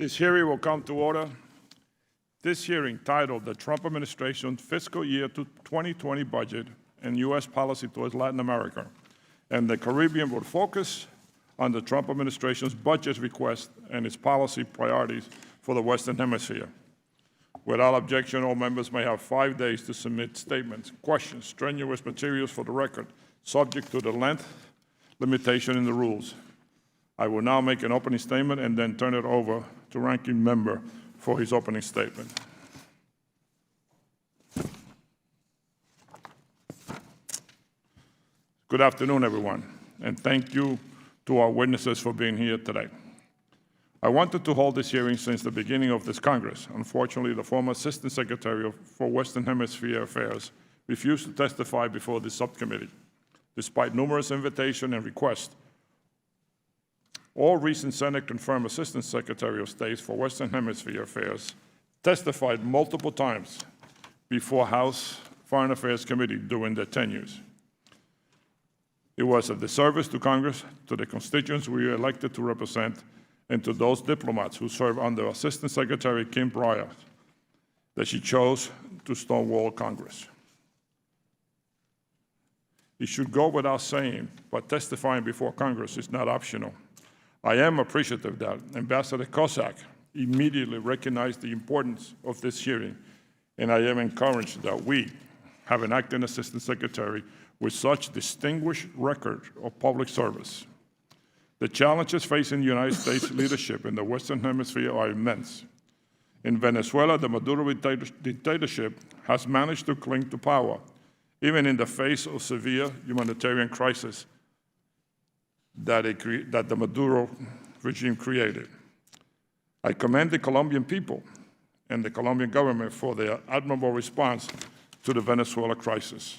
This hearing will come to order. This hearing, titled The Trump Administration Fiscal Year 2020 Budget and U.S. Policy Towards Latin America and the Caribbean, will focus on the Trump administration's budget request and its policy priorities for the Western Hemisphere. Without objection, all members may have 5 days to submit statements, questions, strenuous materials for the record, subject to the length limitation in the rules. I will now make an opening statement and then turn it over to Ranking Member for his opening statement. Good afternoon, everyone, and thank you to our witnesses for being here today. I wanted to hold this hearing since the beginning of this Congress. Unfortunately, the former Assistant Secretary for Western Hemisphere Affairs refused to testify before the subcommittee, despite numerous invitations and requests. All recent Senate-confirmed Assistant Secretary of States for Western Hemisphere Affairs testified multiple times before House Foreign Affairs Committee during their tenures. It was a disservice to Congress, to the constituents we were elected to represent, and to those diplomats who served under Assistant Secretary Kim Breyer that she chose to stonewall Congress. It should go without saying, but testifying before Congress is not optional. I am appreciative that Ambassador Kozak immediately recognized the importance of this hearing, and I am encouraged that we have an acting Assistant Secretary with such distinguished record of public service. The challenges facing the United States leadership in the Western Hemisphere are immense. In Venezuela, the Maduro dictatorship has managed to cling to power, even in the face of severe humanitarian crisis that the Maduro regime created. I commend the Colombian people and the Colombian government for their admirable response to the Venezuela crisis.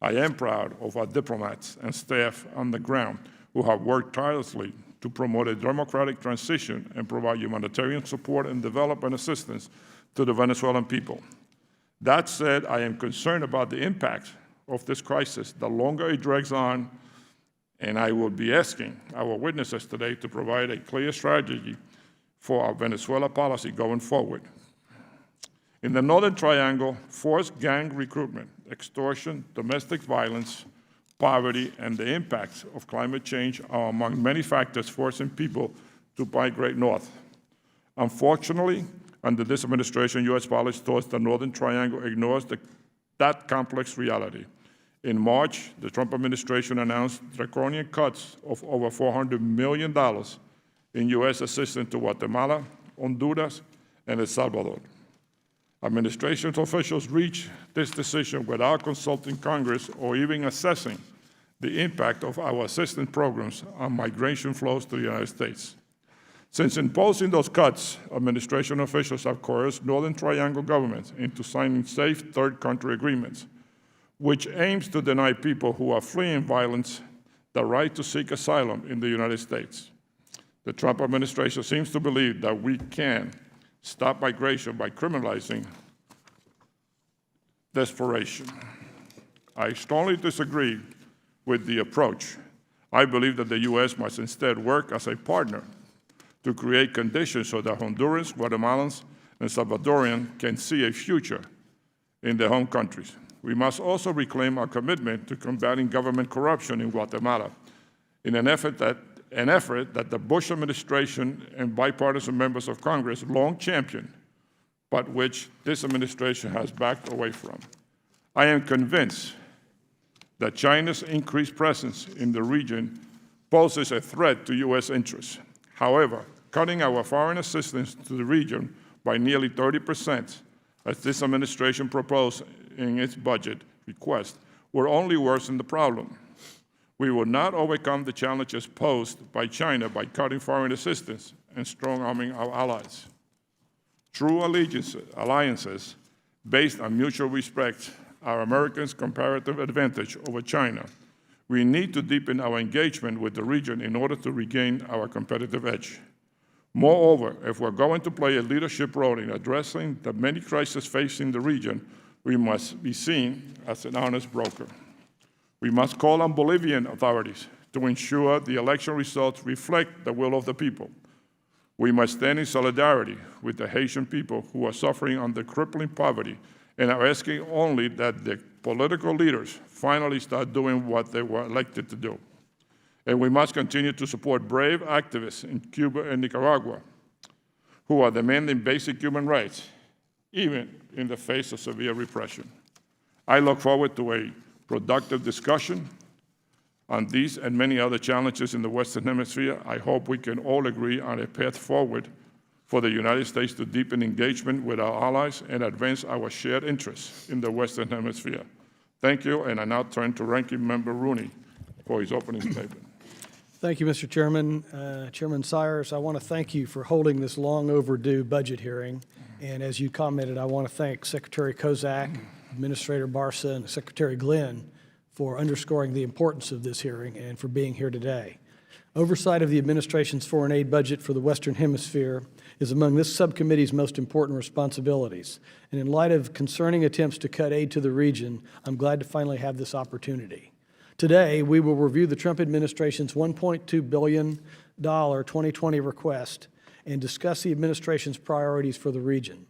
I am proud of our diplomats and staff on the ground who have worked tirelessly to promote a democratic transition and provide humanitarian support and development assistance to the Venezuelan people. That said, I am concerned about the impact of this crisis the longer it drags on, and I will be asking our witnesses today to provide a clear strategy for our Venezuela policy going forward. In the Northern Triangle, forced gang recruitment, extortion, domestic violence, poverty, and the impacts of climate change are among many factors forcing people to migrate north. Unfortunately, under this administration, U.S. policy towards the Northern Triangle ignores that complex reality. In March, the Trump administration announced draconian cuts of over $400 million in U.S. assistance to Guatemala, Honduras, and El Salvador. Administration officials reached this decision without consulting Congress or even assessing the impact of our assistance programs on migration flows to the United States. Since imposing those cuts, administration officials have coerced Northern Triangle governments into signing safe third country agreements, which aims to deny people who are fleeing violence the right to seek asylum in the United States. The Trump administration seems to believe that we can stop migration by criminalizing desperation. I strongly disagree with the approach. I believe that the U.S. must instead work as a partner to create conditions so that Hondurans, Guatemalans, and Salvadorians can see a future in their home countries. We must also reclaim our commitment to combating government corruption in Guatemala in an effort that the Bush administration and bipartisan members of Congress long championed, but which this administration has backed away from. I am convinced that China's increased presence in the region poses a threat to U.S. interests. However, cutting our foreign assistance to the region by nearly 30%, as this administration proposed in its budget request, will only worsen the problem. We will not overcome the challenges posed by China by cutting foreign assistance and strong-arming our allies. True alliances based on mutual respect are Americans' comparative advantage over China. We need to deepen our engagement with the region in order to regain our competitive edge. Moreover, if we're going to play a leadership role in addressing the many crises facing the region, we must be seen as an honest broker. We must call on Bolivian authorities to ensure the election results reflect the will of the people. We must stand in solidarity with the Haitian people who are suffering under crippling poverty and are asking only that the political leaders finally start doing what they were elected to do. And we must continue to support brave activists in Cuba and Nicaragua who are demanding basic human rights, even in the face of severe repression. I look forward to a productive discussion on these and many other challenges in the Western Hemisphere. I hope we can all agree on a path forward for the United States to deepen engagement with our allies and advance our shared interests in the Western Hemisphere. Thank you, and I now turn to Ranking Member Rooney for his opening statement. Thank you, Mr. Chairman. Chairman Cyrus, I want to thank you for holding this long overdue budget hearing. And as you commented, I want to thank Secretary Kozak, Administrator Barsa, and Secretary Glenn for underscoring the importance of this hearing and for being here today. Oversight of the administration's foreign aid budget for the Western Hemisphere is among this subcommittee's most important responsibilities. And in light of concerning attempts to cut aid to the region, I'm glad to finally have this opportunity. Today, we will review the Trump administration's $1.2 billion 2020 request and discuss the administration's priorities for the region.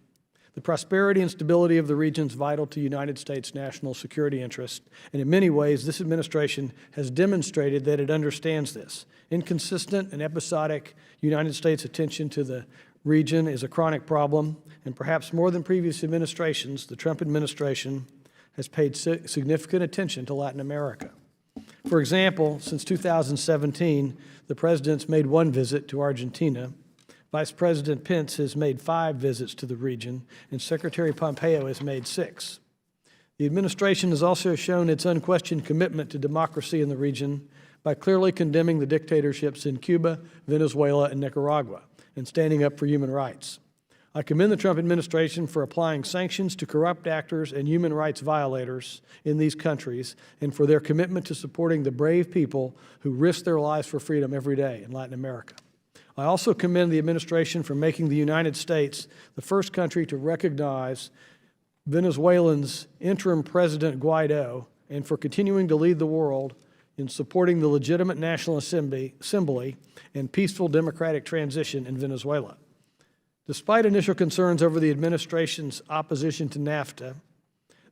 The prosperity and stability of the region is vital to United States national security interests, and in many ways, this administration has demonstrated that it understands this. Inconsistent and episodic United States attention to the region is a chronic problem, and perhaps more than previous administrations, the Trump administration has paid significant attention to Latin America. For example, since 2017, the president's made one visit to Argentina, Vice President Pence has made 5 visits to the region, and Secretary Pompeo has made 6. The administration has also shown its unquestioned commitment to democracy in the region by clearly condemning the dictatorships in Cuba, Venezuela, and Nicaragua, and standing up for human rights. I commend the Trump administration for applying sanctions to corrupt actors and human rights violators in these countries and for their commitment to supporting the brave people who risk their lives for freedom every day in Latin America. I also commend the administration for making the United States the first country to recognize Venezuelans' interim President Guaido and for continuing to lead the world in supporting the legitimate National Assembly and peaceful democratic transition in Venezuela. Despite initial concerns over the administration's opposition to NAFTA,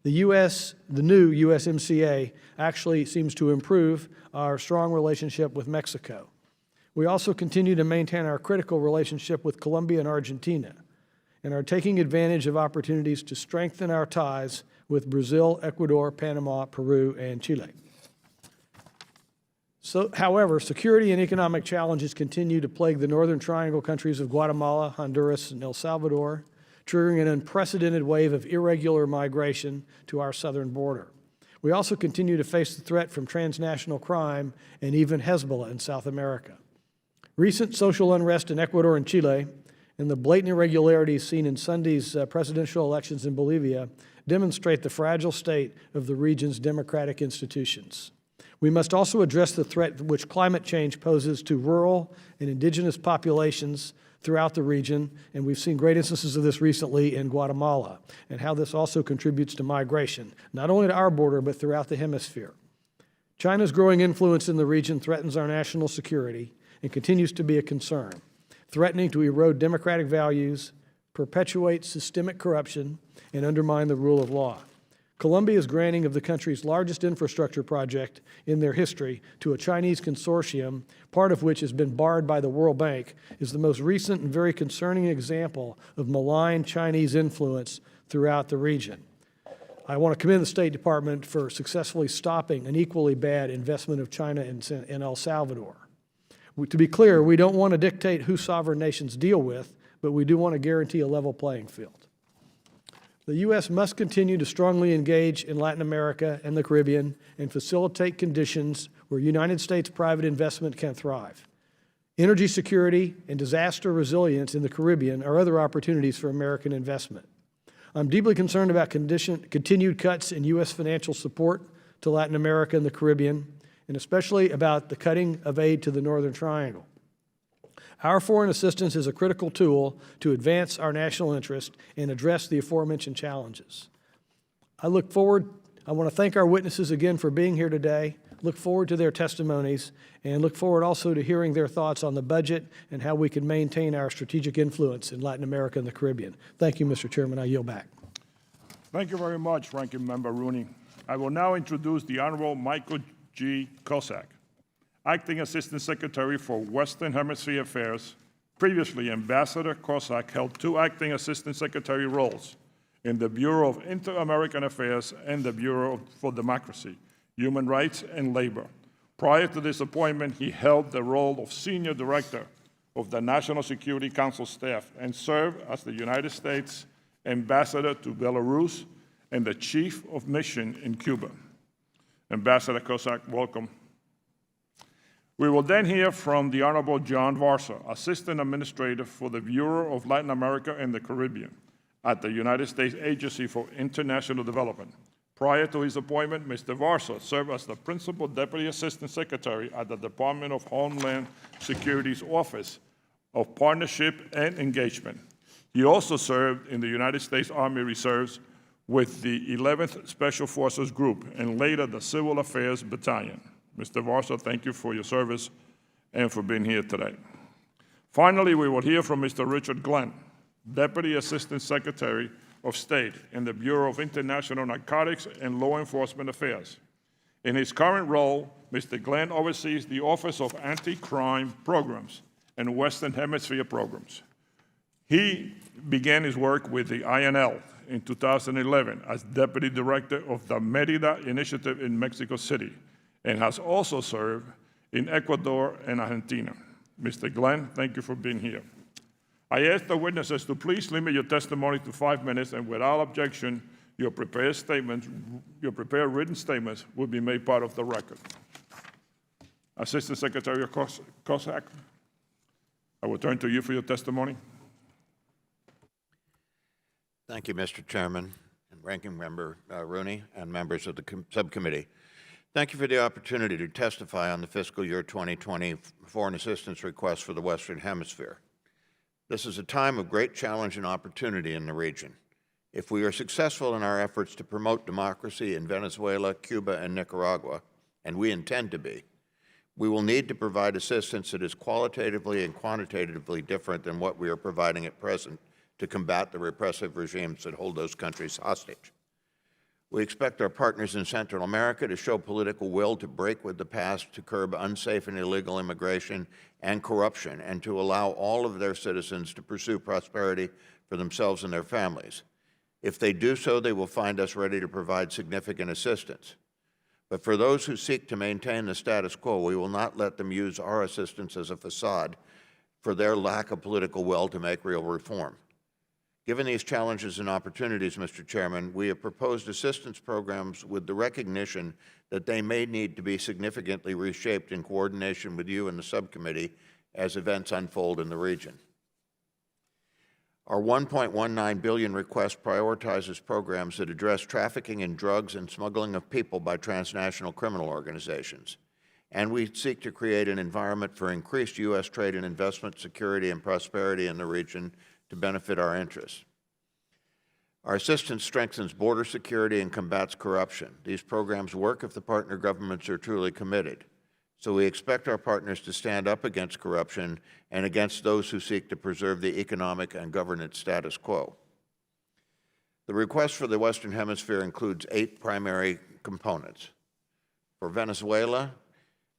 the new USMCA actually seems to improve our strong relationship with Mexico. We also continue to maintain our critical relationship with Colombia and Argentina and are taking advantage of opportunities to strengthen our ties with Brazil, Ecuador, Panama, Peru, and Chile. However, security and economic challenges continue to plague the Northern Triangle countries of Guatemala, Honduras, and El Salvador, triggering an unprecedented wave of irregular migration to our southern border. We also continue to face the threat from transnational crime and even Hezbollah in South America. Recent social unrest in Ecuador and Chile and the blatant irregularities seen in Sunday's presidential elections in Bolivia demonstrate the fragile state of the region's democratic institutions. We must also address the threat which climate change poses to rural and indigenous populations throughout the region, and we've seen great instances of this recently in Guatemala, and how this also contributes to migration, not only to our border, but throughout the hemisphere. China's growing influence in the region threatens our national security and continues to be a concern, threatening to erode democratic values, perpetuate systemic corruption, and undermine the rule of law. Colombia's granting of the country's largest infrastructure project in their history to a Chinese consortium, part of which has been barred by the World Bank, is the most recent and very concerning example of malign Chinese influence throughout the region. I want to commend the State Department for successfully stopping an equally bad investment of China in El Salvador. To be clear, we don't want to dictate who sovereign nations deal with, but we do want to guarantee a level playing field. The U.S. must continue to strongly engage in Latin America and the Caribbean and facilitate conditions where United States private investment can thrive. Energy security and disaster resilience in the Caribbean are other opportunities for American investment. I'm deeply concerned about continued cuts in U.S. financial support to Latin America and the Caribbean, and especially about the cutting of aid to the Northern Triangle. Our foreign assistance is a critical tool to advance our national interest and address the aforementioned challenges. I want to thank our witnesses again for being here today. look forward to their testimonies and look forward also to hearing their thoughts on the budget and how we can maintain our strategic influence in Latin America and the Caribbean. Thank you, Mr. Chairman. I yield back. Thank you very much, Ranking Member Rooney. I will now introduce the Honorable Michael G. Kozak, Acting Assistant Secretary for Western Hemisphere Affairs. Previously, Ambassador Kozak held 2 Acting Assistant Secretary roles in the Bureau of Inter-American Affairs and the Bureau for Democracy, Human Rights, and Labor. Prior to this appointment, he held the role of Senior Director of the National Security Council staff and served as the United States Ambassador to Belarus and the Chief of Mission in Cuba. Ambassador Kozak, welcome. We will then hear from the Honorable John Barsa, Assistant Administrator for the Bureau of Latin America and the Caribbean at the United States Agency for International Development. Prior to his appointment, Mr. Barsa served as the Principal Deputy Assistant Secretary at the Department of Homeland Security's Office of Partnership and Engagement. He also served in the United States Army Reserves with the 11th Special Forces Group and later the Civil Affairs Battalion. Mr. Barsa, thank you for your service and for being here today. Finally, we will hear from Mr. Richard Glenn, Deputy Assistant Secretary of State in the Bureau of International Narcotics and Law Enforcement Affairs. In his current role, Mr. Glenn oversees the Office of Anti-Crime Programs and Western Hemisphere Programs. He began his work with the INL in 2011 as Deputy Director of the Merida Initiative in Mexico City and has also served in Ecuador and Argentina. Mr. Glenn, thank you for being here. I ask the witnesses to please limit your testimony to 5 minutes, and without objection, your prepared written statements will be made part of the record. Assistant Secretary Kozak, I will turn to you for your testimony. Thank you, Mr. Chairman and Ranking Member Rooney and members of the subcommittee. Thank you for the opportunity to testify on the fiscal year 2020 foreign assistance request for the Western Hemisphere. This is a time of great challenge and opportunity in the region. If we are successful in our efforts to promote democracy in Venezuela, Cuba, and Nicaragua, and we intend to be, we will need to provide assistance that is qualitatively and quantitatively different than what we are providing at present to combat the repressive regimes that hold those countries hostage. We expect our partners in Central America to show political will to break with the past, to curb unsafe and illegal immigration and corruption, and to allow all of their citizens to pursue prosperity for themselves and their families. If they do so, they will find us ready to provide significant assistance. But for those who seek to maintain the status quo, we will not let them use our assistance as a facade for their lack of political will to make real reform. Given these challenges and opportunities, Mr. Chairman, we have proposed assistance programs with the recognition that they may need to be significantly reshaped in coordination with you and the subcommittee as events unfold in the region. Our $1.19 billion request prioritizes programs that address trafficking in drugs and smuggling of people by transnational criminal organizations. And we seek to create an environment for increased U.S. trade and investment, security, and prosperity in the region to benefit our interests. Our assistance strengthens border security and combats corruption. These programs work if the partner governments are truly committed. So we expect our partners to stand up against corruption and against those who seek to preserve the economic and governance status quo. The request for the Western Hemisphere includes 8 primary components. For Venezuela,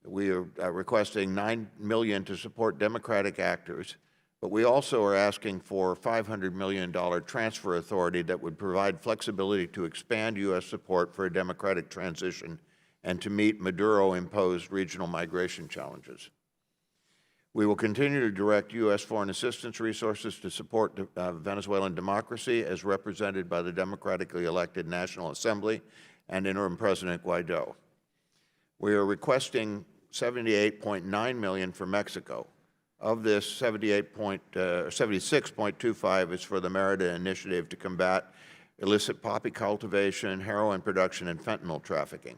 we are requesting $9 million to support democratic actors, but we also are asking for $500 million transfer authority that would provide flexibility to expand U.S. support for a democratic transition and to meet Maduro-imposed regional migration challenges. We will continue to direct U.S. foreign assistance resources to support Venezuelan democracy as represented by the democratically elected National Assembly and Interim President Guaido. We are requesting $78.9 million for Mexico. Of this, 76.25 is for the Merida Initiative to combat illicit poppy cultivation, heroin production, and fentanyl trafficking.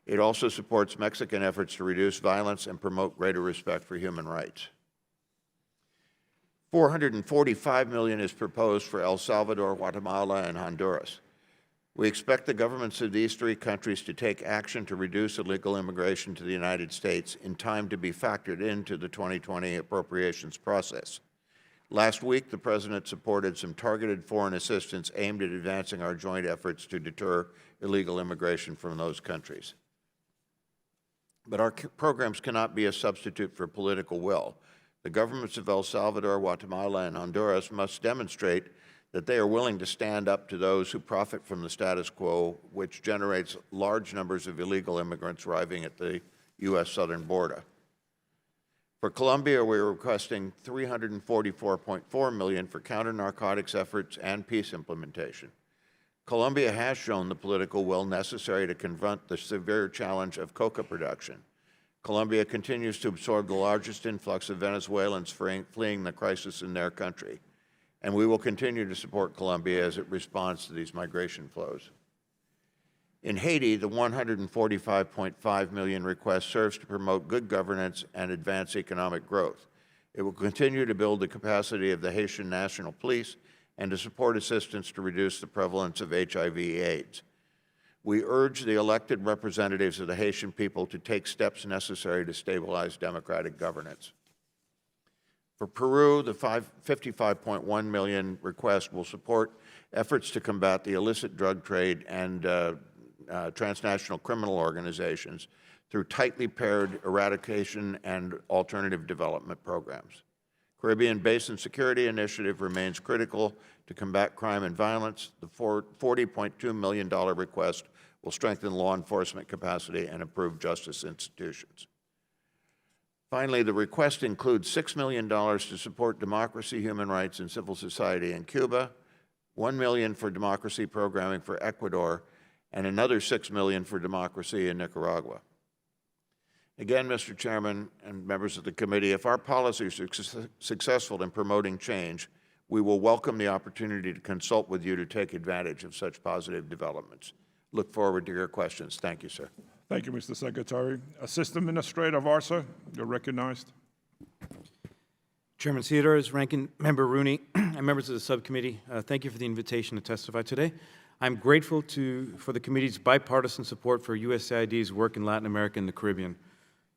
It also supports Mexican efforts to reduce violence and promote greater respect for human rights. $445 million is proposed for El Salvador, Guatemala, and Honduras. We expect the governments of these three countries to take action to reduce illegal immigration to the United States in time to be factored into the 2020 appropriations process. Last week, the President supported some targeted foreign assistance aimed at advancing our joint efforts to deter illegal immigration from those countries. But our programs cannot be a substitute for political will. The governments of El Salvador, Guatemala, and Honduras must demonstrate that they are willing to stand up to those who profit from the status quo, which generates large numbers of illegal immigrants arriving at the U.S. southern border. For Colombia, we are requesting $344.4 million for counter-narcotics efforts and peace implementation. Colombia has shown the political will necessary to confront the severe challenge of coca production. Colombia continues to absorb the largest influx of Venezuelans fleeing the crisis in their country, and we will continue to support Colombia as it responds to these migration flows. In Haiti, the $145.5 million request serves to promote good governance and advance economic growth. It will continue to build the capacity of the Haitian National Police and to support assistance to reduce the prevalence of HIV/AIDS. We urge the elected representatives of the Haitian people to take steps necessary to stabilize democratic governance. For Peru, the $55.1 million request will support efforts to combat the illicit drug trade and transnational criminal organizations through tightly paired eradication and alternative development programs. Caribbean Basin Security Initiative remains critical to combat crime and violence. The $40.2 million request will strengthen law enforcement capacity and improve justice institutions. Finally, the request includes $6 million to support democracy, human rights, and civil society in Cuba, $1 million for democracy programming for Ecuador, and another $6 million for democracy in Nicaragua. Again, Mr. Chairman and members of the committee, if our policies are successful in promoting change, we will welcome the opportunity to consult with you to take advantage of such positive developments. Look forward to your questions. Thank you, sir. Thank you, Mr. Secretary. Assistant Administrator Barsa, you're recognized. Chairman Theodores, Ranking Member Rooney, and members of the subcommittee, thank you for the invitation to testify today. I'm grateful for the committee's bipartisan support for USAID's work in Latin America and the Caribbean.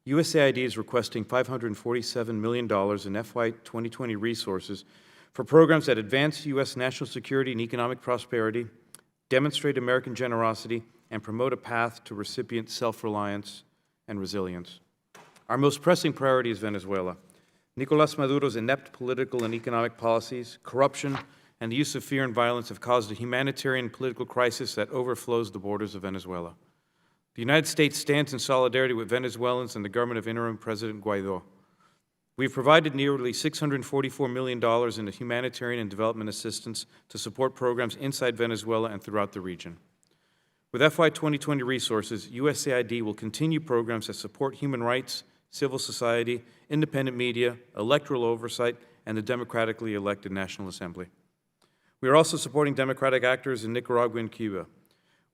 USAID is requesting $547 million in FY 2020 resources for programs that advance U.S. national security and economic prosperity, demonstrate American generosity, and promote a path to recipient self-reliance and resilience. Our most pressing priority is Venezuela. Nicolas Maduro's inept political and economic policies, corruption, and the use of fear and violence have caused a humanitarian and political crisis that overflows the borders of Venezuela. The United States stands in solidarity with Venezuelans and the government of interim President Guaido. We've provided nearly $644 million in humanitarian and development assistance to support programs inside Venezuela and throughout the region. With FY 2020 resources, USAID will continue programs that support human rights, civil society, independent media, electoral oversight, and the democratically elected National Assembly. We are also supporting democratic actors in Nicaragua and Cuba.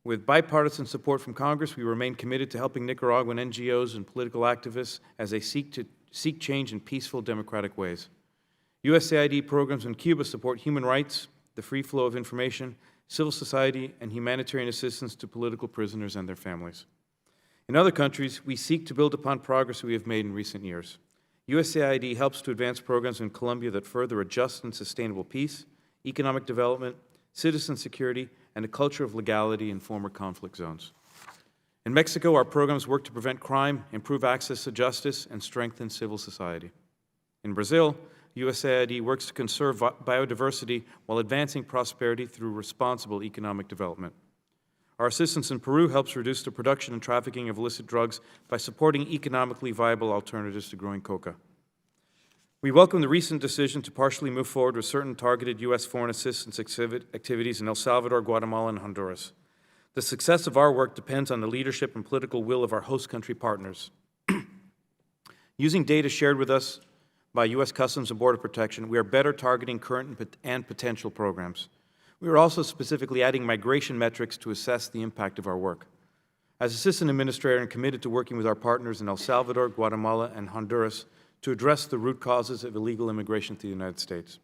With bipartisan support from Congress, we remain committed to helping Nicaraguan NGOs and political activists as they seek change in peaceful, democratic ways. USAID programs in Cuba support human rights, the free flow of information, civil society, and humanitarian assistance to political prisoners and their families. In other countries, we seek to build upon progress we have made in recent years. USAID helps to advance programs in Colombia that further a just and sustainable peace, economic development, citizen security, and a culture of legality in former conflict zones. In Mexico, our programs work to prevent crime, improve access to justice, and strengthen civil society. In Brazil, USAID works to conserve biodiversity while advancing prosperity through responsible economic development. Our assistance in Peru helps reduce the production and trafficking of illicit drugs by supporting economically viable alternatives to growing coca. We welcome the recent decision to partially move forward with certain targeted U.S. foreign assistance activities in El Salvador, Guatemala, and Honduras. The success of our work depends on the leadership and political will of our host country partners. Using data shared with us by U.S. Customs and Border Protection, we are better targeting current and potential programs. We are also specifically adding migration metrics to assess the impact of our work. As Assistant Administrator, I'm committed to working with our partners in El Salvador, Guatemala, and Honduras to address the root causes of illegal immigration to the United States.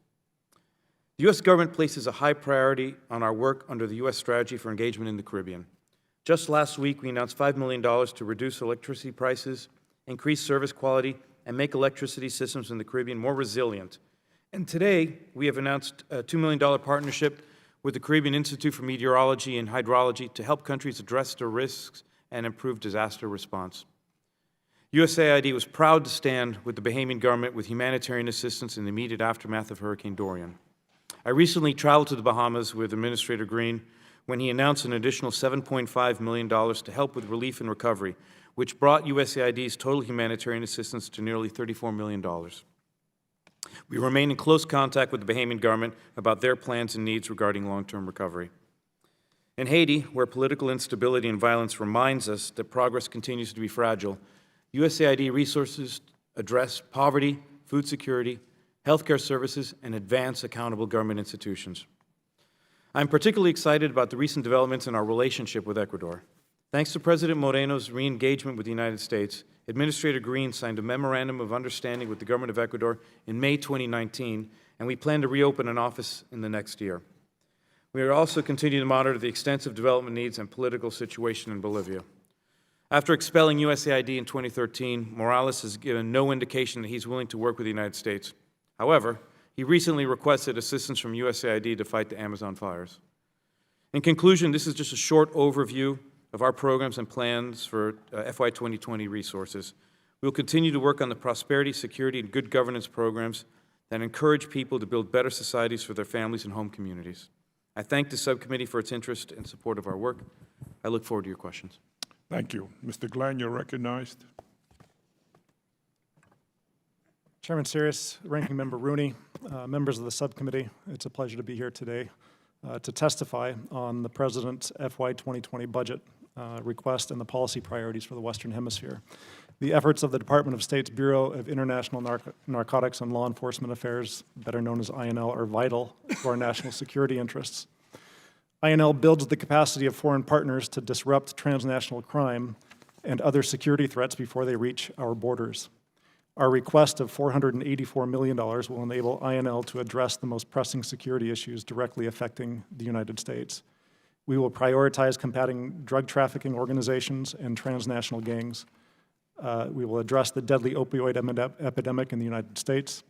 The U.S. government places a high priority on our work under the U.S. Strategy for Engagement in the Caribbean. Just last week, we announced $5 million to reduce electricity prices, increase service quality, and make electricity systems in the Caribbean more resilient. And today, we have announced a $2 million partnership with the Caribbean Institute for Meteorology and Hydrology to help countries address their risks and improve disaster response. USAID was proud to stand with the Bahamian government with humanitarian assistance in the immediate aftermath of Hurricane Dorian. I recently traveled to the Bahamas with Administrator Green when he announced an additional $7.5 million to help with relief and recovery, which brought USAID's total humanitarian assistance to nearly $34 million. We remain in close contact with the Bahamian government about their plans and needs regarding long-term recovery. In Haiti, where political instability and violence reminds us that progress continues to be fragile, USAID resources address poverty, food security, healthcare services, and advance accountable government institutions. I'm particularly excited about the recent developments in our relationship with Ecuador. Thanks to President Moreno's re-engagement with the United States, Administrator Green signed a Memorandum of Understanding with the government of Ecuador in May 2019, and we plan to reopen an office in the next year. We are also continuing to monitor the extensive development needs and political situation in Bolivia. After expelling USAID in 2013, Morales has given no indication that he's willing to work with the United States. However, he recently requested assistance from USAID to fight the Amazon fires. In conclusion, this is just a short overview of our programs and plans for FY 2020 resources. We will continue to work on the prosperity, security, and good governance programs that encourage people to build better societies for their families and home communities. I thank the subcommittee for its interest and support of our work. I look forward to your questions. Thank you. Mr. Glenn, you're recognized. Chairman Sirius, Ranking Member Rooney, members of the subcommittee, it's a pleasure to be here today to testify on the President's FY 2020 budget request and the policy priorities for the Western Hemisphere. The efforts of the Department of State's Bureau of International Narcotics and Law Enforcement Affairs, better known as INL, are vital to our national security interests. INL builds the capacity of foreign partners to disrupt transnational crime and other security threats before they reach our borders. Our request of $484 million will enable INL to address the most pressing security issues directly affecting the United States. We will prioritize combating drug trafficking organizations and transnational gangs. We will address the deadly opioid epidemic in the United States,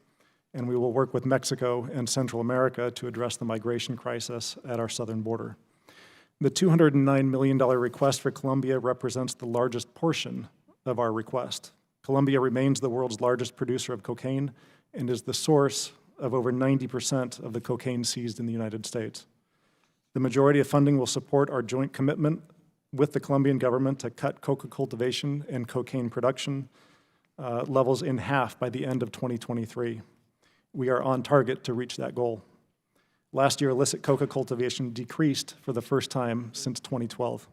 and we will work with Mexico and Central America to address the migration crisis at our southern border. The $209 million request for Colombia represents the largest portion of our request. Colombia remains the world's largest producer of cocaine and is the source of over 90% of the cocaine seized in the United States. The majority of funding will support our joint commitment with the Colombian government to cut coca cultivation and cocaine production levels in half by the end of 2023. We are on target to reach that goal. Last year, illicit coca cultivation decreased for the first time since 2012.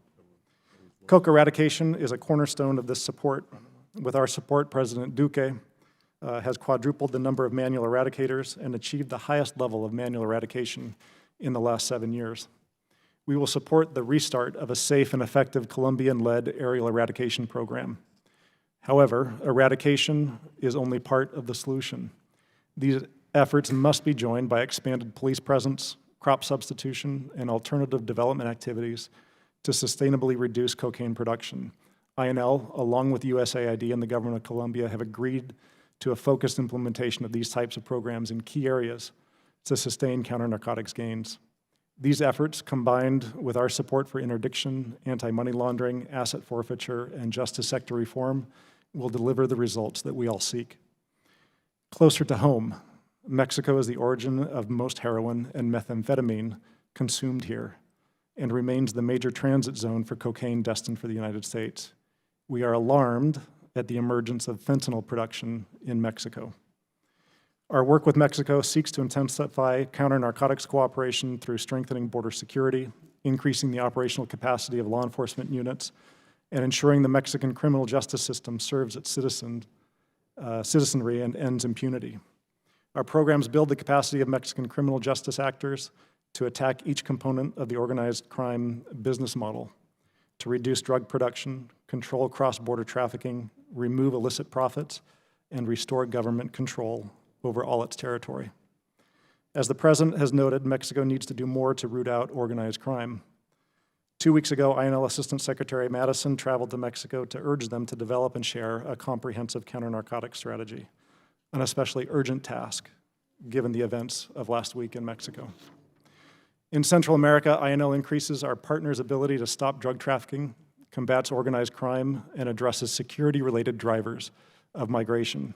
Coca eradication is a cornerstone of this support. With our support, President Duque has quadrupled the number of manual eradicators and achieved the highest level of manual eradication in the last 7 years. We will support the restart of a safe and effective Colombian-led aerial eradication program. However, eradication is only part of the solution. These efforts must be joined by expanded police presence, crop substitution, and alternative development activities to sustainably reduce cocaine production. INL, along with USAID and the government of Colombia, have agreed to a focused implementation of these types of programs in key areas to sustain counter-narcotics gains. These efforts, combined with our support for interdiction, anti-money laundering, asset forfeiture, and justice sector reform, will deliver the results that we all seek. Closer to home, Mexico is the origin of most heroin and methamphetamine consumed here and remains the major transit zone for cocaine destined for the United States. We are alarmed at the emergence of fentanyl production in Mexico. Our work with Mexico seeks to intensify counter-narcotics cooperation through strengthening border security, increasing the operational capacity of law enforcement units, and ensuring the Mexican criminal justice system serves its citizenry and ends impunity. Our programs build the capacity of Mexican criminal justice actors to attack each component of the organized crime business model, to reduce drug production, control cross-border trafficking, remove illicit profits, and restore government control over all its territory. As the President has noted, Mexico needs to do more to root out organized crime. 2 weeks ago, INL Assistant Secretary Madison traveled to Mexico to urge them to develop and share a comprehensive counter-narcotics strategy, an especially urgent task given the events of last week in Mexico. In Central America, INL increases our partners' ability to stop drug trafficking, combats organized crime, and addresses security-related drivers of migration.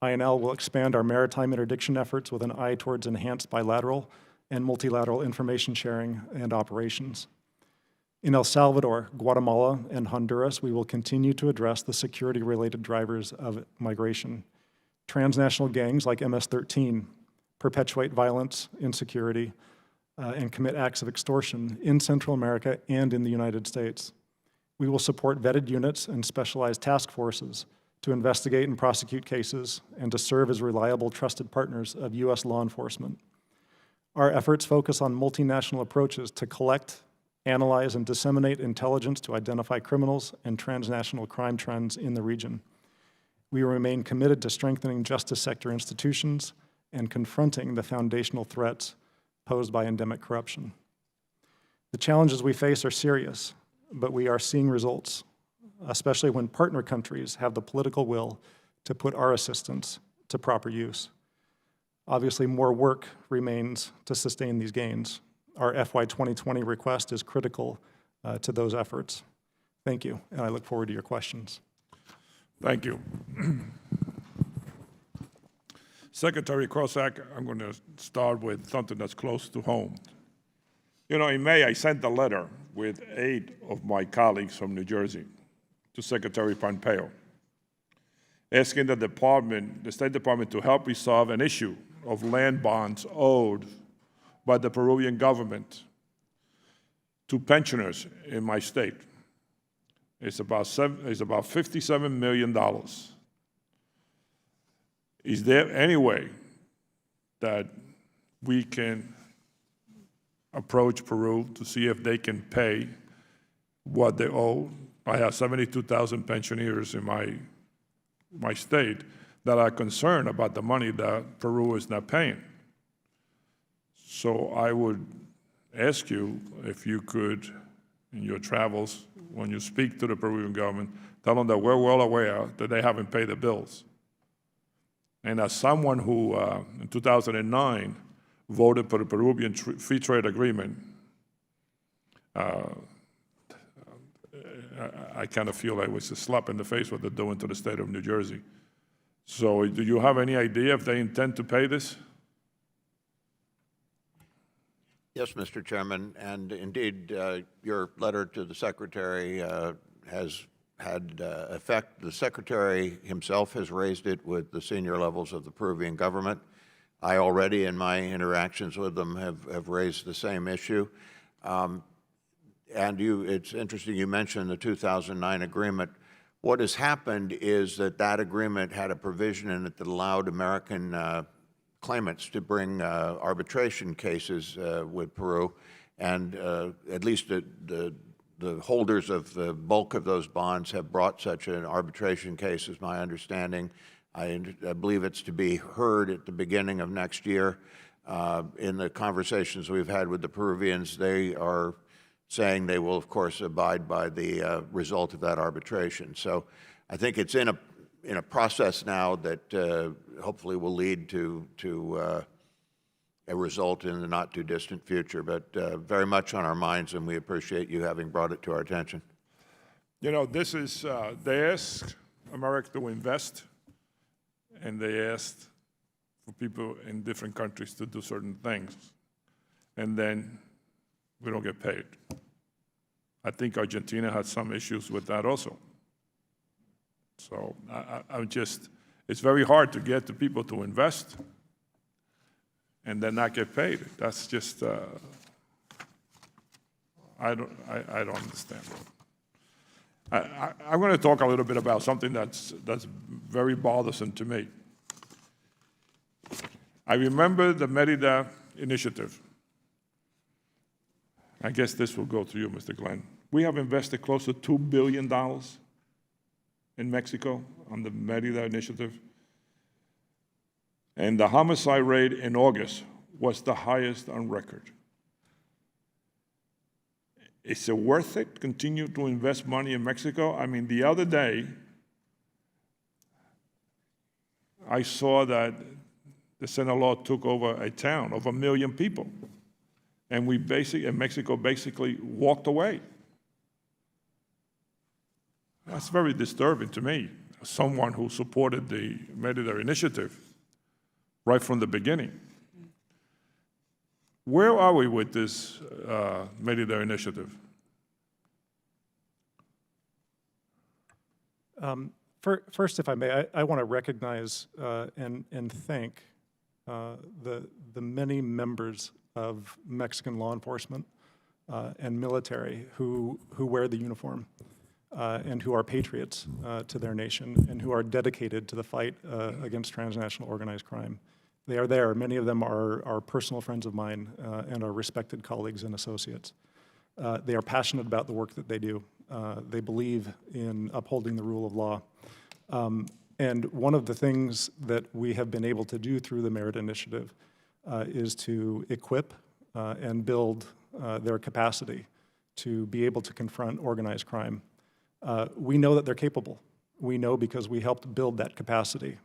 INL will expand our maritime interdiction efforts with an eye towards enhanced bilateral and multilateral information sharing and operations. In El Salvador, Guatemala, and Honduras, we will continue to address the security-related drivers of migration. Transnational gangs like MS-13 perpetuate violence, insecurity, and commit acts of extortion in Central America and in the United States. We will support vetted units and specialized task forces to investigate and prosecute cases and to serve as reliable, trusted partners of U.S. law enforcement. Our efforts focus on multinational approaches to collect, analyze, and disseminate intelligence to identify criminals and transnational crime trends in the region. We remain committed to strengthening justice sector institutions and confronting the foundational threats posed by endemic corruption. The challenges we face are serious, but we are seeing results, especially when partner countries have the political will to put our assistance to proper use. Obviously, more work remains to sustain these gains. Our FY 2020 request is critical to those efforts. Thank you, and I look forward to your questions. Thank you. Secretary Kozak, I'm going to start with something that's close to home. You know, in May, I sent a letter with 8 of my colleagues from New Jersey to Secretary Pompeo, asking the State Department to help resolve an issue of land bonds owed by the Peruvian government to pensioners in my state. It's about $57 million. Is there any way that we can approach Peru to see if they can pay what they owe? I have 72,000 pensioners in my state that are concerned about the money that Peru is not paying. So I would ask you if you could, in your travels, when you speak to the Peruvian government, tell them that we're well aware that they haven't paid the bills. And as someone who, in 2009, voted for the Peruvian Free Trade Agreement, I kind of feel like it was a slap in the face what they're doing to the state of New Jersey. So do you have any idea if they intend to pay this? Yes, Mr. Chairman, and indeed, your letter to the Secretary has had effect. The Secretary himself has raised it with the senior levels of the Peruvian government. I already, in my interactions with them, have raised the same issue. And it's interesting you mentioned the 2009 agreement. What has happened is that agreement had a provision in it that allowed American claimants to bring arbitration cases with Peru, and at least the holders of the bulk of those bonds have brought such an arbitration case, is my understanding. I believe it's to be heard at the beginning of next year. In the conversations we've had with the Peruvians, they are saying they will, of course, abide by the result of that arbitration. So I think it's in a process now that hopefully will lead to a result in the not-too-distant future, but very much on our minds, and we appreciate you having brought it to our attention. You know, this is, they asked America to invest, and they asked for people in different countries to do certain things, and then we don't get paid. I think Argentina had some issues with that also. So I'm just, it's very hard to get the people to invest and then not get paid. That's just, I don't understand. I'm going to talk a little bit about something that's very bothersome to me. I remember the Merida Initiative. I guess this will go to you, Mr. Glenn. We have invested close to $2 billion in Mexico on the Merida Initiative. And the homicide rate in August was the highest on record. Is it worth it, continue to invest money in Mexico? I mean, the other day, I saw that the Sinaloa took over a town of 1 million people, and Mexico basically walked away. That's very disturbing to me, as someone who supported the Merida Initiative right from the beginning. Where are we with this Merida Initiative? First, if I may, I want to recognize and thank the many members of Mexican law enforcement and military who wear the uniform and who are patriots to their nation and who are dedicated to the fight against transnational organized crime. They are there. Many of them are personal friends of mine and are respected colleagues and associates. They are passionate about the work that they do. They believe in upholding the rule of law. And one of the things that we have been able to do through the Merida Initiative is to equip and build their capacity to be able to confront organized crime. We know that they're capable. We know because we helped build that capacity.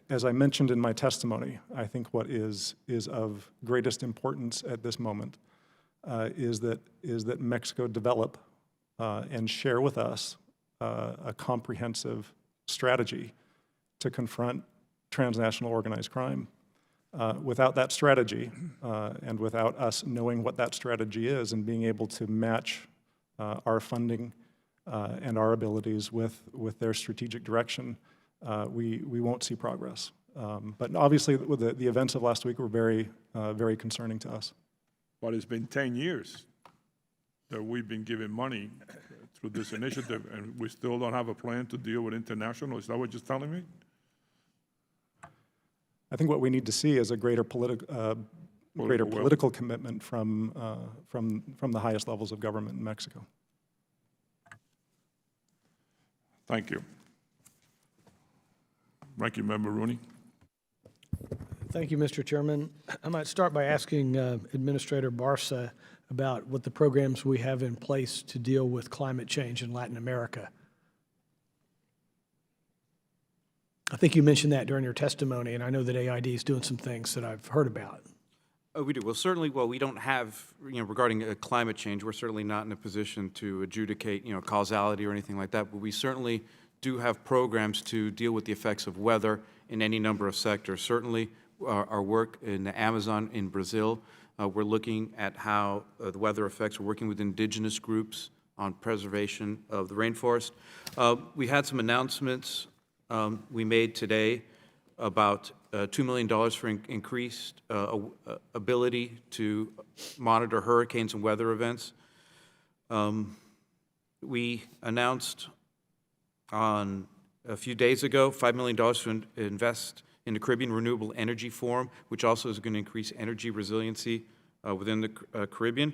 As I mentioned in my testimony, I think what is of greatest importance at this moment is that Mexico develop and share with us a comprehensive strategy to confront transnational organized crime. Without that strategy and without us knowing what that strategy is and being able to match our funding and our abilities with their strategic direction, we won't see progress. But obviously, with the events of last week were very, very concerning to us. But it's been 10 years that we've been giving money through this initiative, and we still don't have a plan to deal with international. Is that what you're telling me? I think what we need to see is a greater political commitment from the highest levels of government in Mexico. Thank you. Ranking Member Rooney. Thank you, Mr. Chairman. I might start by asking Administrator Barsa about what the programs we have in place to deal with climate change in Latin America. I think you mentioned that during your testimony, and I know that AID is doing some things that I've heard about. Oh, we do. Well, certainly, we don't have, regarding climate change, we're certainly not in a position to adjudicate, causality or anything like that, but we certainly do have programs to deal with the effects of weather in any number of sectors. Certainly, our work in the Amazon in Brazil, we're looking at how the weather affects. We're working with indigenous groups on preservation of the rainforest. We had some announcements we made today about $2 million for increased ability to monitor hurricanes and weather events. We announced on a few days ago $5 million to invest in the Caribbean Renewable Energy Forum, which also is going to increase energy resiliency within the Caribbean.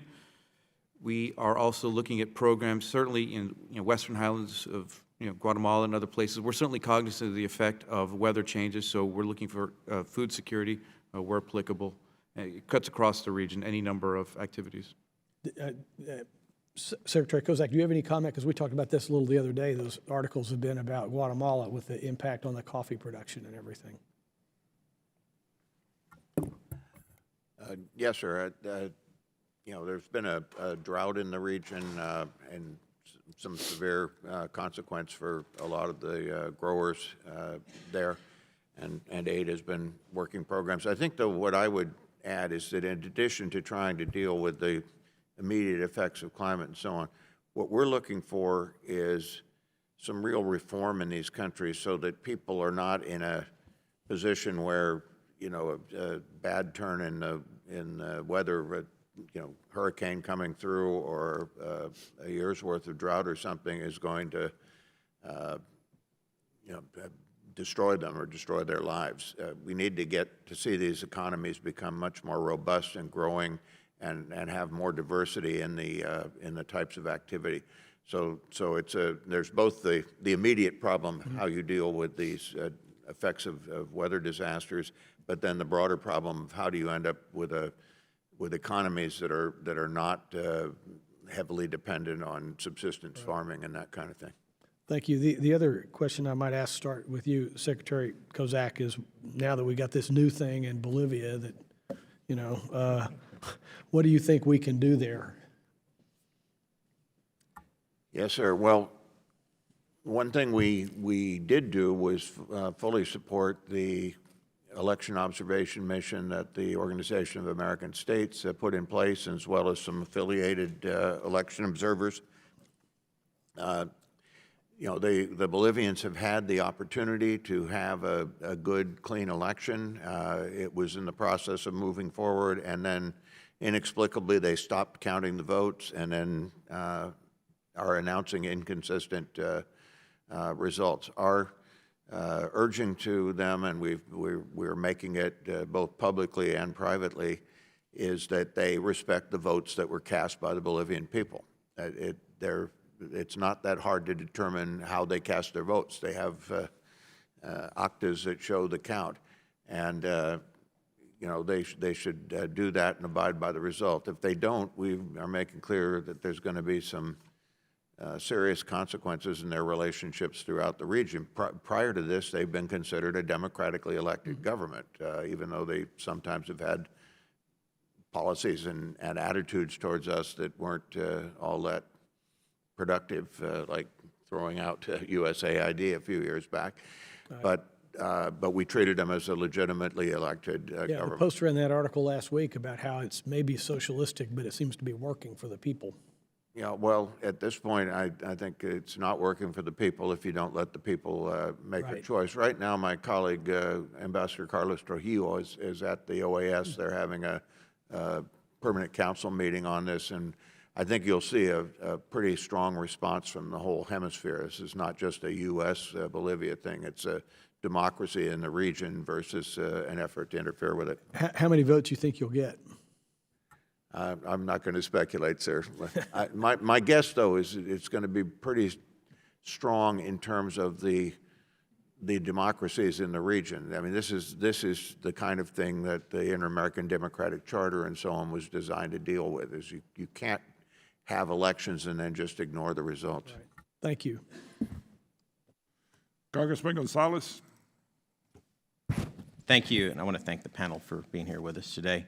We are also looking at programs, certainly in Western Highlands of Guatemala and other places. We're certainly cognizant of the effect of weather changes, so we're looking for food security where applicable. It cuts across the region, any number of activities. Secretary Kozak, do you have any comment? Because we talked about this a little the other day. Those articles have been about Guatemala with the impact on the coffee production and everything. Yes, sir. There's been a drought in the region and some severe consequence for a lot of the growers there, and AID has been working programs. I think, though, what I would add is that in addition to trying to deal with the immediate effects of climate and so on, what we're looking for is some real reform in these countries so that people are not in a position where, a bad turn in the weather, hurricane coming through or a year's worth of drought or something is going to, destroy them or destroy their lives. We need to get to see these economies become much more robust and growing and have more diversity in the types of activity. So there's both the immediate problem, how you deal with these effects of weather disasters, but then the broader problem of how do you end up with economies that are not heavily dependent on subsistence farming and that kind of thing. Thank you. The other question I might ask, start with you, Secretary Kozak, is now that we got this new thing in Bolivia that, you know, what do you think we can do there? Yes, sir. Well, one thing we did do was fully support the election observation mission that the Organization of American States put in place, as well as some affiliated election observers. You know, the Bolivians have had the opportunity to have a good, clean election. It was in the process of moving forward, and then inexplicably they stopped counting the votes, and then are announcing inconsistent results. Our urging to them, and we're making it both publicly and privately, is that they respect the votes that were cast by the Bolivian people. It's not that hard to determine how they cast their votes. They have actas that show the count, and you know, they should do that and abide by the result. If they don't, we are making clear that there's going to be some serious consequences in their relationships throughout the region. Prior to this, they've been considered a democratically elected government, even though they sometimes have had policies and attitudes towards us that weren't all that productive, like throwing out USAID a few years back. But we treated them as a legitimately elected Yeah, government. the poster in that article last week about how it's maybe socialistic, but it seems to be working for the people. Yeah, well, at this point, I think it's not working for the people if you don't let the people make a choice. Right now, my colleague, Ambassador Carlos Trujillo, is at the OAS. They're having a permanent council meeting on this, and I think you'll see a pretty strong response from the whole hemisphere. This is not just a U.S.-Bolivia thing. It's a democracy in the region versus an effort to interfere with it. How many votes do you think you'll get? I'm not going to speculate, sir. My guess, though, is it's going to be pretty strong in terms of the democracies in the region. I mean, this is the kind of thing that the Inter-American Democratic Charter and so on was designed to deal with. Is you can't have elections and then just ignore the results. Right. Thank you. Congressman Gonzalez. Thank you, and I want to thank the panel for being here with us today.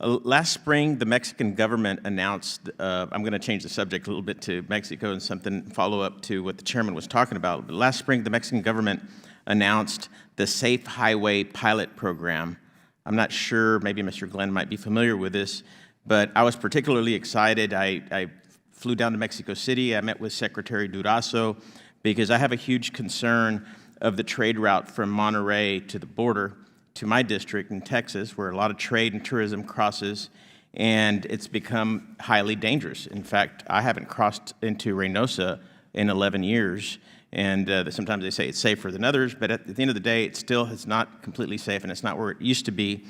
Last spring, the Mexican government announced, I'm going to change the subject a little bit to Mexico and something follow up to what the chairman was talking about. But last spring, the Mexican government announced the Safe Highway Pilot Program. I'm not sure, maybe Mr. Glenn might be familiar with this, but I was particularly excited. I flew down to Mexico City. I met with Secretary Durazo because I have a huge concern of the trade route from Monterrey to the border to my district in Texas, where a lot of trade and tourism crosses, and it's become highly dangerous. In fact, I haven't crossed into Reynosa in 11 years, and sometimes they say it's safer than others, but at the end of the day, it still is not completely safe, and it's not where it used to be.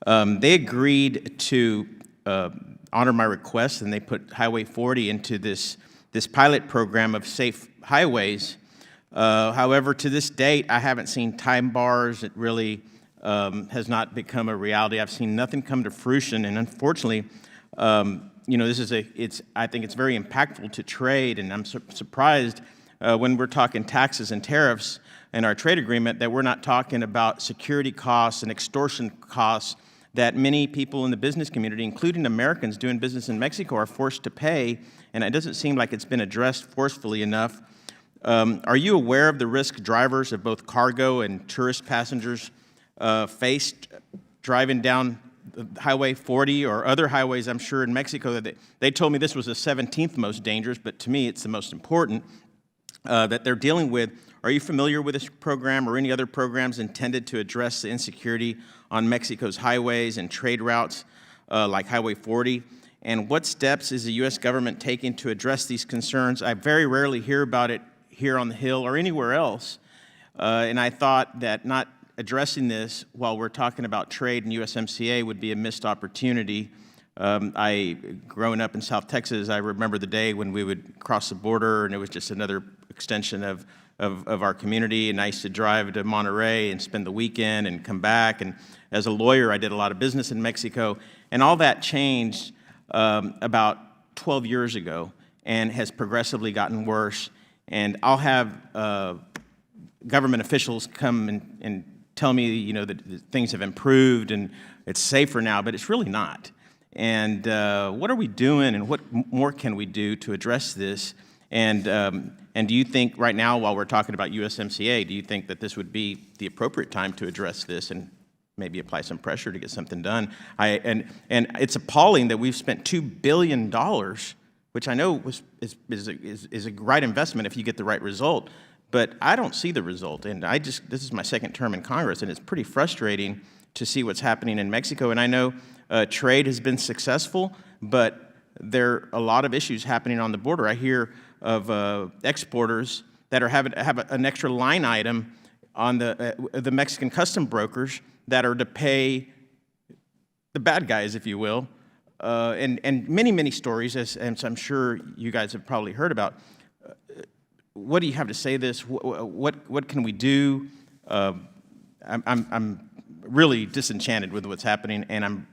They agreed to honor my request, and they put Highway 40 into this pilot program of safe highways. However, to this date, I haven't seen time bars. It really has not become a reality. I've seen nothing come to fruition, and unfortunately, you know, I think it's very impactful to trade, and I'm surprised when we're talking taxes and tariffs in our trade agreement that we're not talking about security costs and extortion costs that many people in the business community, including Americans doing business in Mexico, are forced to pay, and it doesn't seem like it's been addressed forcefully enough. Are you aware of the risk drivers of both cargo and tourist passengers faced driving down Highway 40 or other highways, I'm sure, in Mexico? That they told me this was the 17th most dangerous, but to me it's the most important that they're dealing with. Are you familiar with this program or any other programs intended to address the insecurity on Mexico's highways and trade routes like Highway 40? And what steps is the U.S. government taking to address these concerns? I very rarely hear about it here on the Hill or anywhere else, and I thought that not addressing this while we're talking about trade and USMCA would be a missed opportunity. Growing up in South Texas, I remember the day when we would cross the border and it was just another extension of of our community, and I used to drive to Monterey and spend the weekend and come back. And as a lawyer, I did a lot of business in Mexico, and all that changed about 12 years ago and has progressively gotten worse. And I'll have government officials come and tell me, you know, that things have improved and it's safer now, but it's really not. And what are we doing, and what more can we do to address this? And do you think right now, while we're talking about USMCA, do you think that this would be the appropriate time to address this and maybe apply some pressure to get something done? And it's appalling that we've spent $2 billion, which I know is a right investment if you get the right result, but I don't see the result. And this is my second term in Congress, and it's pretty frustrating to see what's happening in Mexico. And I know trade has been successful, but there are a lot of issues happening on the border. I hear of exporters that have an extra line item on the Mexican custom brokers that are to pay the bad guys, if you will, and many, many stories, as I'm sure you guys have probably heard about. What do you have to say to this? What can we do? I'm really disenchanted with what's happening, and I'm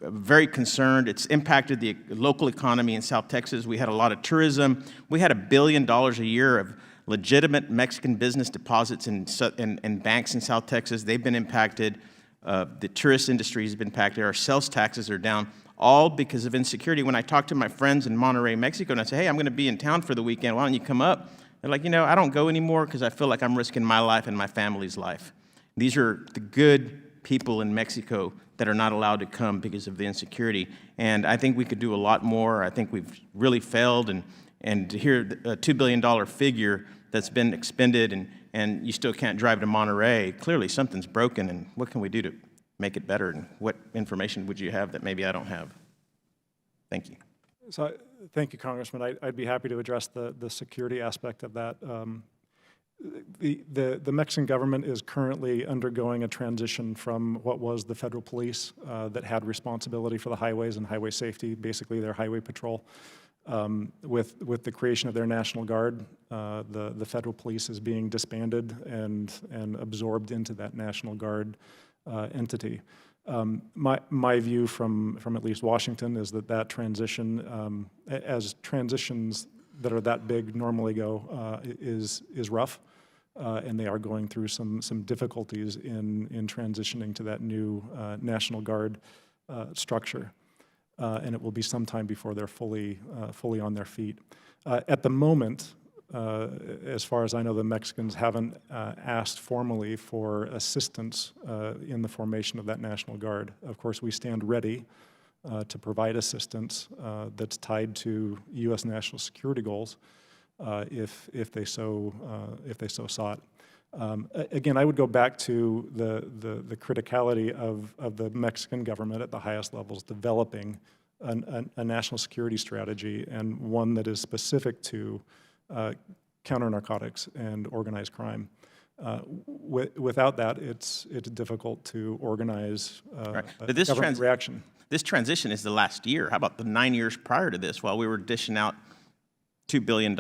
very concerned. It's impacted the local economy in South Texas. We had a lot of tourism. We had $1 billion a year of legitimate Mexican business deposits in banks in South Texas. They've been impacted. The tourist industry has been impacted. Our sales taxes are down, all because of insecurity. When I talk to my friends in Monterey, Mexico, and I say, hey, I'm going to be in town for the weekend, why don't you come up? They're like, you know, I don't go anymore because I feel like I'm risking my life and my family's life. These are the good people in Mexico that are not allowed to come because of the insecurity. And I think we could do a lot more. I think we've really failed. And to hear a $2 billion figure that's been expended and you still can't drive to Monterey, clearly something's broken. And what can we do to make it better? And what information would you have that maybe I don't have? Thank you. So, thank you, Congressman. I'd be happy to address the security aspect of that. The Mexican government is currently undergoing a transition from what was the federal police that had responsibility for the highways and highway safety, basically their highway patrol. With the creation of their National Guard, the federal police is being disbanded and absorbed into that National Guard entity. My view from at least Washington is that transition, as transitions that are that big normally go, is rough, and they are going through some difficulties in transitioning to that new National Guard structure, and it will be some time before they're fully on their feet. At the moment, as far as I know, the Mexicans haven't asked formally for assistance in the formation of that National Guard. Of course, we stand ready to provide assistance that's tied to U.S. national security goals if they so sought. Again, I would go back to the criticality of the Mexican government at the highest levels developing a national security strategy, and one that is specific to counter narcotics and organized crime. Without that, it's difficult to organize Right. a government reaction. This transition is the last year. How about the 9 years prior to this, while we were dishing out $2 billion?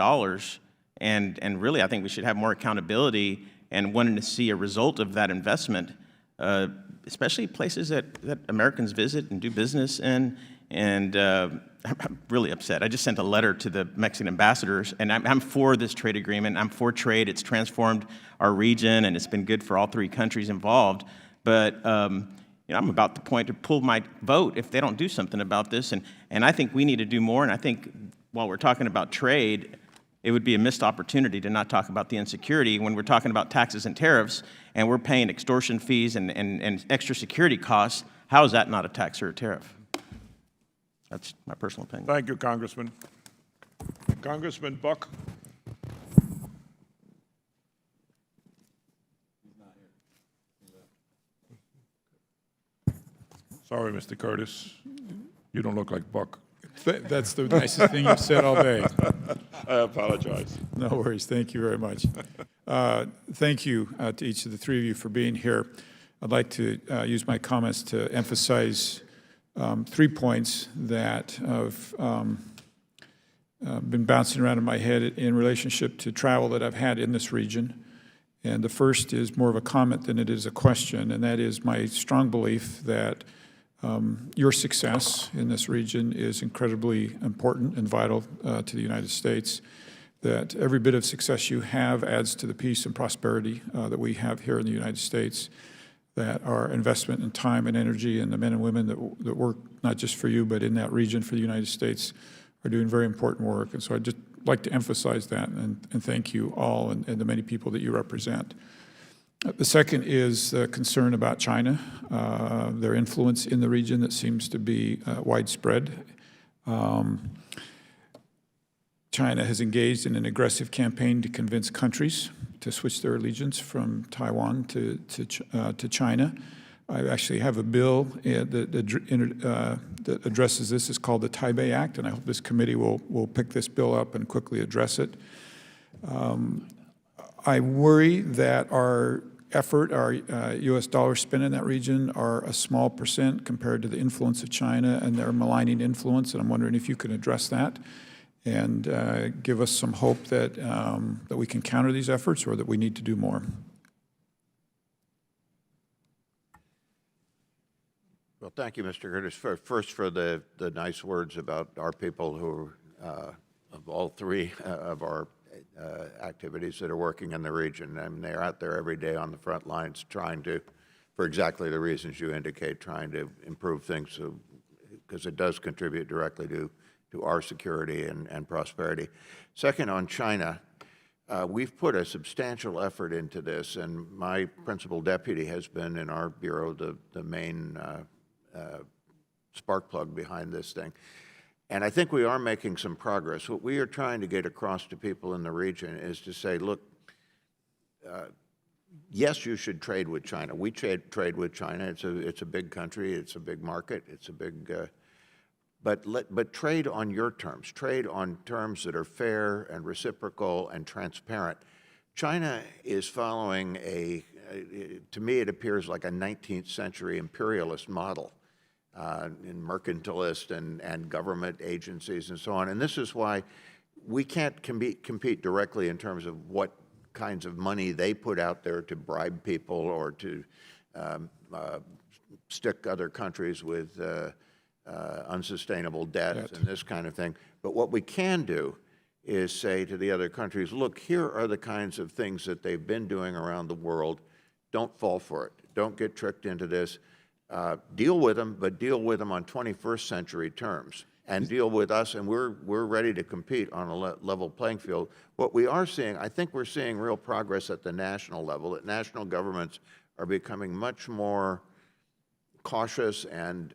And really, I think we should have more accountability and wanting to see a result of that investment, especially places that Americans visit and do business in. And I'm really upset. I just sent a letter to the Mexican ambassadors, and I'm for this trade agreement. I'm for trade. It's transformed our region, and it's been good for all three countries involved. But I'm about the point to pull my vote if they don't do something about this. And I think we need to do more. And I think while we're talking about trade, it would be a missed opportunity to not talk about the insecurity when we're talking about taxes and tariffs, and we're paying extortion fees and extra security costs. How is that not a tax or a tariff? That's my personal opinion. Thank you, Congressman. Congressman Buck. Sorry, Mr. Curtis. You don't look like Buck. That's the nicest thing you've said all day. I apologize. No worries. Thank you very much. Thank you to each of the three of you for being here. I'd like to use my comments to emphasize 3 points that been bouncing around in my head in relationship to travel that I've had in this region. And the first is more of a comment than it is a question, and that is my strong belief that your success in this region is incredibly important and vital to the United States, that every bit of success you have adds to the peace and prosperity that we have here in the United States, that our investment in time and energy and the men and women that work not just for you but in that region for the United States are doing very important work. And so I'd just like to emphasize that and thank you all and the many people that you represent. The second is concern about China, their influence in the region that seems to be widespread. China has engaged in an aggressive campaign to convince countries to switch their allegiance from Taiwan to China. I actually have a bill that addresses this. It's called the Taipei Act, and I hope this committee will pick this bill up and quickly address it. I worry that our effort, our U.S. dollar spent in that region are a small percent compared to the influence of China and their maligning influence, and I'm wondering if you can address that and give us some hope that, that we can counter these efforts or that we need to do more. Well, thank you, Mr. Curtis, first for the nice words about our people who, of all three of our activities that are working in the region. I mean, they're out there every day on the front lines trying to, for exactly the reasons you indicate, trying to improve things because it does contribute directly to our security and prosperity. Second, on China, we've put a substantial effort into this, and my principal deputy has been in our bureau the main spark plug behind this thing. And I think we are making some progress. What we are trying to get across to people in the region is to say, look, yes, you should trade with China. We trade with China. It's a big country. It's a big market. It's a big, but trade on your terms. Trade on terms that are fair and reciprocal and transparent. China is following to me, it appears like a 19th century imperialist model. In mercantilist and government agencies and so on. And this is why we can't compete directly in terms of what kinds of money they put out there to bribe people or to stick other countries with unsustainable debts and this kind of thing. But what we can do is say to the other countries, look, here are the kinds of things that they've been doing around the world. Don't fall for it. Don't get tricked into this. Deal with them, but deal with them on 21st century terms, and deal with us, and we're ready to compete on a level playing field. What we are seeing, I think we're seeing real progress at the national level, that national governments are becoming much more cautious and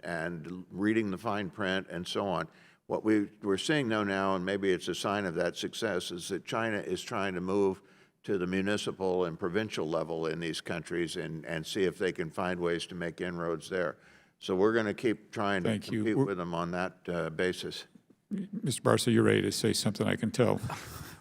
reading the fine print and so on. What we're seeing now, and maybe it's a sign of that success, is that China is trying to move to the municipal and provincial level in these countries and see if they can find ways to make inroads there. So we're going to keep trying to compete with them on that basis. Mr. Barsa, you're ready to say something, I can tell.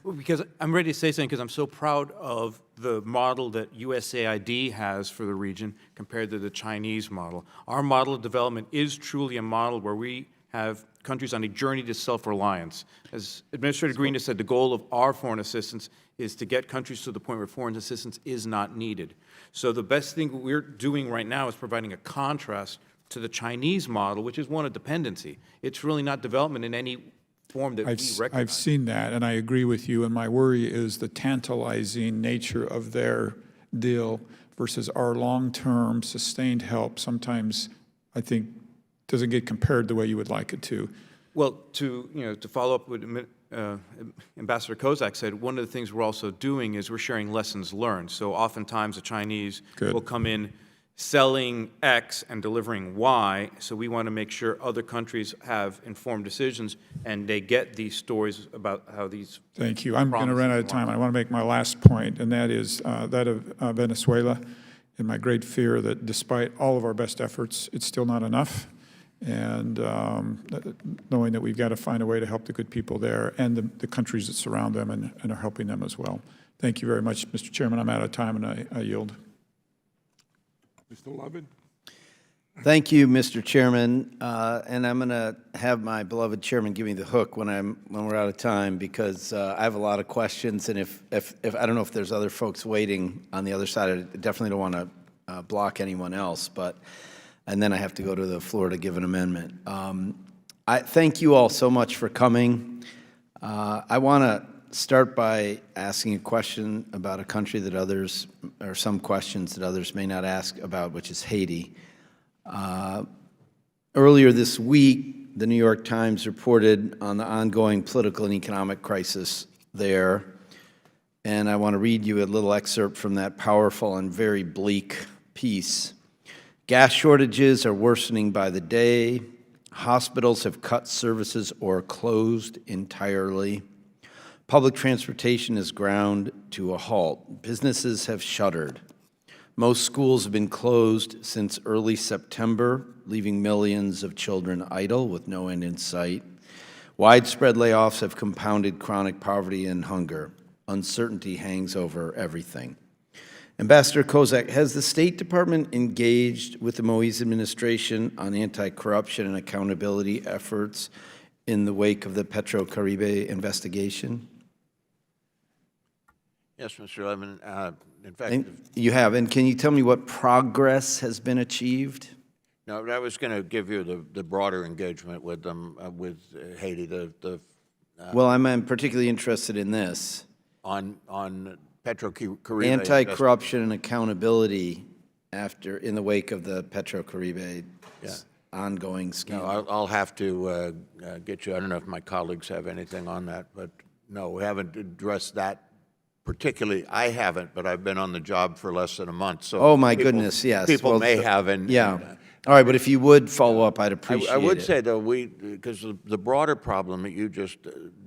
Well, because I'm ready to say something because I'm so proud of the model that USAID has for the region compared to the Chinese model. Our model of development is truly a model where we have countries on a journey to self-reliance. As Administrator Green has said, the goal of our foreign assistance is to get countries to the point where foreign assistance is not needed. So the best thing we're doing right now is providing a contrast to the Chinese model, which is one of dependency. It's really not development in any form that we recognize. I've seen that, and I agree with you, and my worry is the tantalizing nature of their deal versus our long-term sustained help sometimes, I think, doesn't get compared the way you would like it to. Well, to follow up with Ambassador Kozak said, one of the things we're also doing is we're sharing lessons learned. So oftentimes the Chinese will come in selling X and delivering Y, so we want to make sure other countries have informed decisions and they get these stories about how these. Thank you. I'm going to run out of time. I want to make my last point, and that is that of Venezuela, and my great fear that despite all of our best efforts, it's still not enough. And knowing that we've got to find a way to help the good people there and the countries that surround them and are helping them as well. Thank you very much, Mr. Chairman. I'm out of time, and I yield. Mr. Lovin? Thank you, Mr. Chairman, and I'm going to have my beloved chairman give me the hook when we're out of time, because I have a lot of questions, and if I don't know if there's other folks waiting on the other side, I definitely don't want to block anyone else, and then I have to go to the floor to give an amendment. I thank you all so much for coming. I want to start by asking a question about a country that others, or some questions that others may not ask about, which is Haiti. Earlier this week, the New York Times reported on the ongoing political and economic crisis there, and I want to read you a little excerpt from that powerful and very bleak piece. Gas shortages are worsening by the day. Hospitals have cut services or closed entirely. Public transportation is ground to a halt. Businesses have shuttered. Most schools have been closed since early September, leaving millions of children idle with no end in sight. Widespread layoffs have compounded chronic poverty and hunger. Uncertainty hangs over everything. Ambassador Kozak, has the State Department engaged with the Moise administration on anti-corruption and accountability efforts in the wake of the Petrocaribe investigation? Yes, Mr. Levin. In fact, You have, and can you tell me what progress has been achieved? no, I was going to give you the broader engagement with them, with Haiti, Well, I'm particularly interested in this. on Petrocaribe. Anti-corruption and accountability in the wake of the Petrocaribe ongoing scandal. No, I'll have to get you. I don't know if my colleagues have anything on that, but no, we haven't addressed that particularly. I haven't, but I've been on the job for less than a month. So Oh, my goodness, yes. People Well, may have. And all right, but if you would follow up, I'd appreciate it. I would say, though, because the broader problem that you just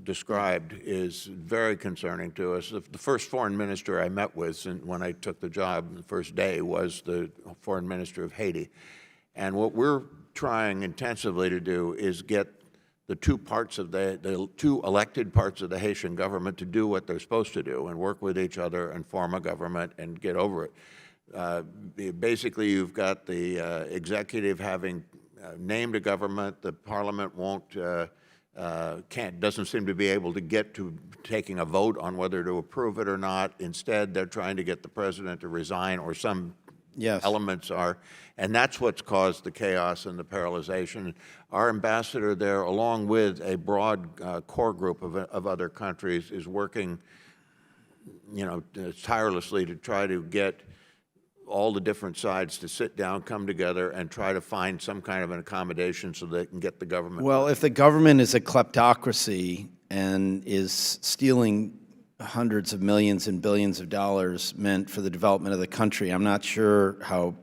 described is very concerning to us. The first foreign minister I met with when I took the job the first day was the foreign minister of Haiti. And what we're trying intensively to do is get the the two elected parts of the Haitian government to do what they're supposed to do and work with each other and form a government and get over it. Basically, you've got the executive having named a government. The parliament doesn't seem to be able to get to taking a vote on whether to approve it or not. Instead, they're trying to get the president to resign, or some elements are, and that's what's caused the chaos and the paralyzation. Our ambassador there, along with a broad core group of other countries, is working, tirelessly to try to get all the different sides to sit down, come together, and try to find some kind of an accommodation so they can get the government. Well, if the government is a kleptocracy and is stealing hundreds of millions and billions of dollars meant for the development of the country, I'm not sure how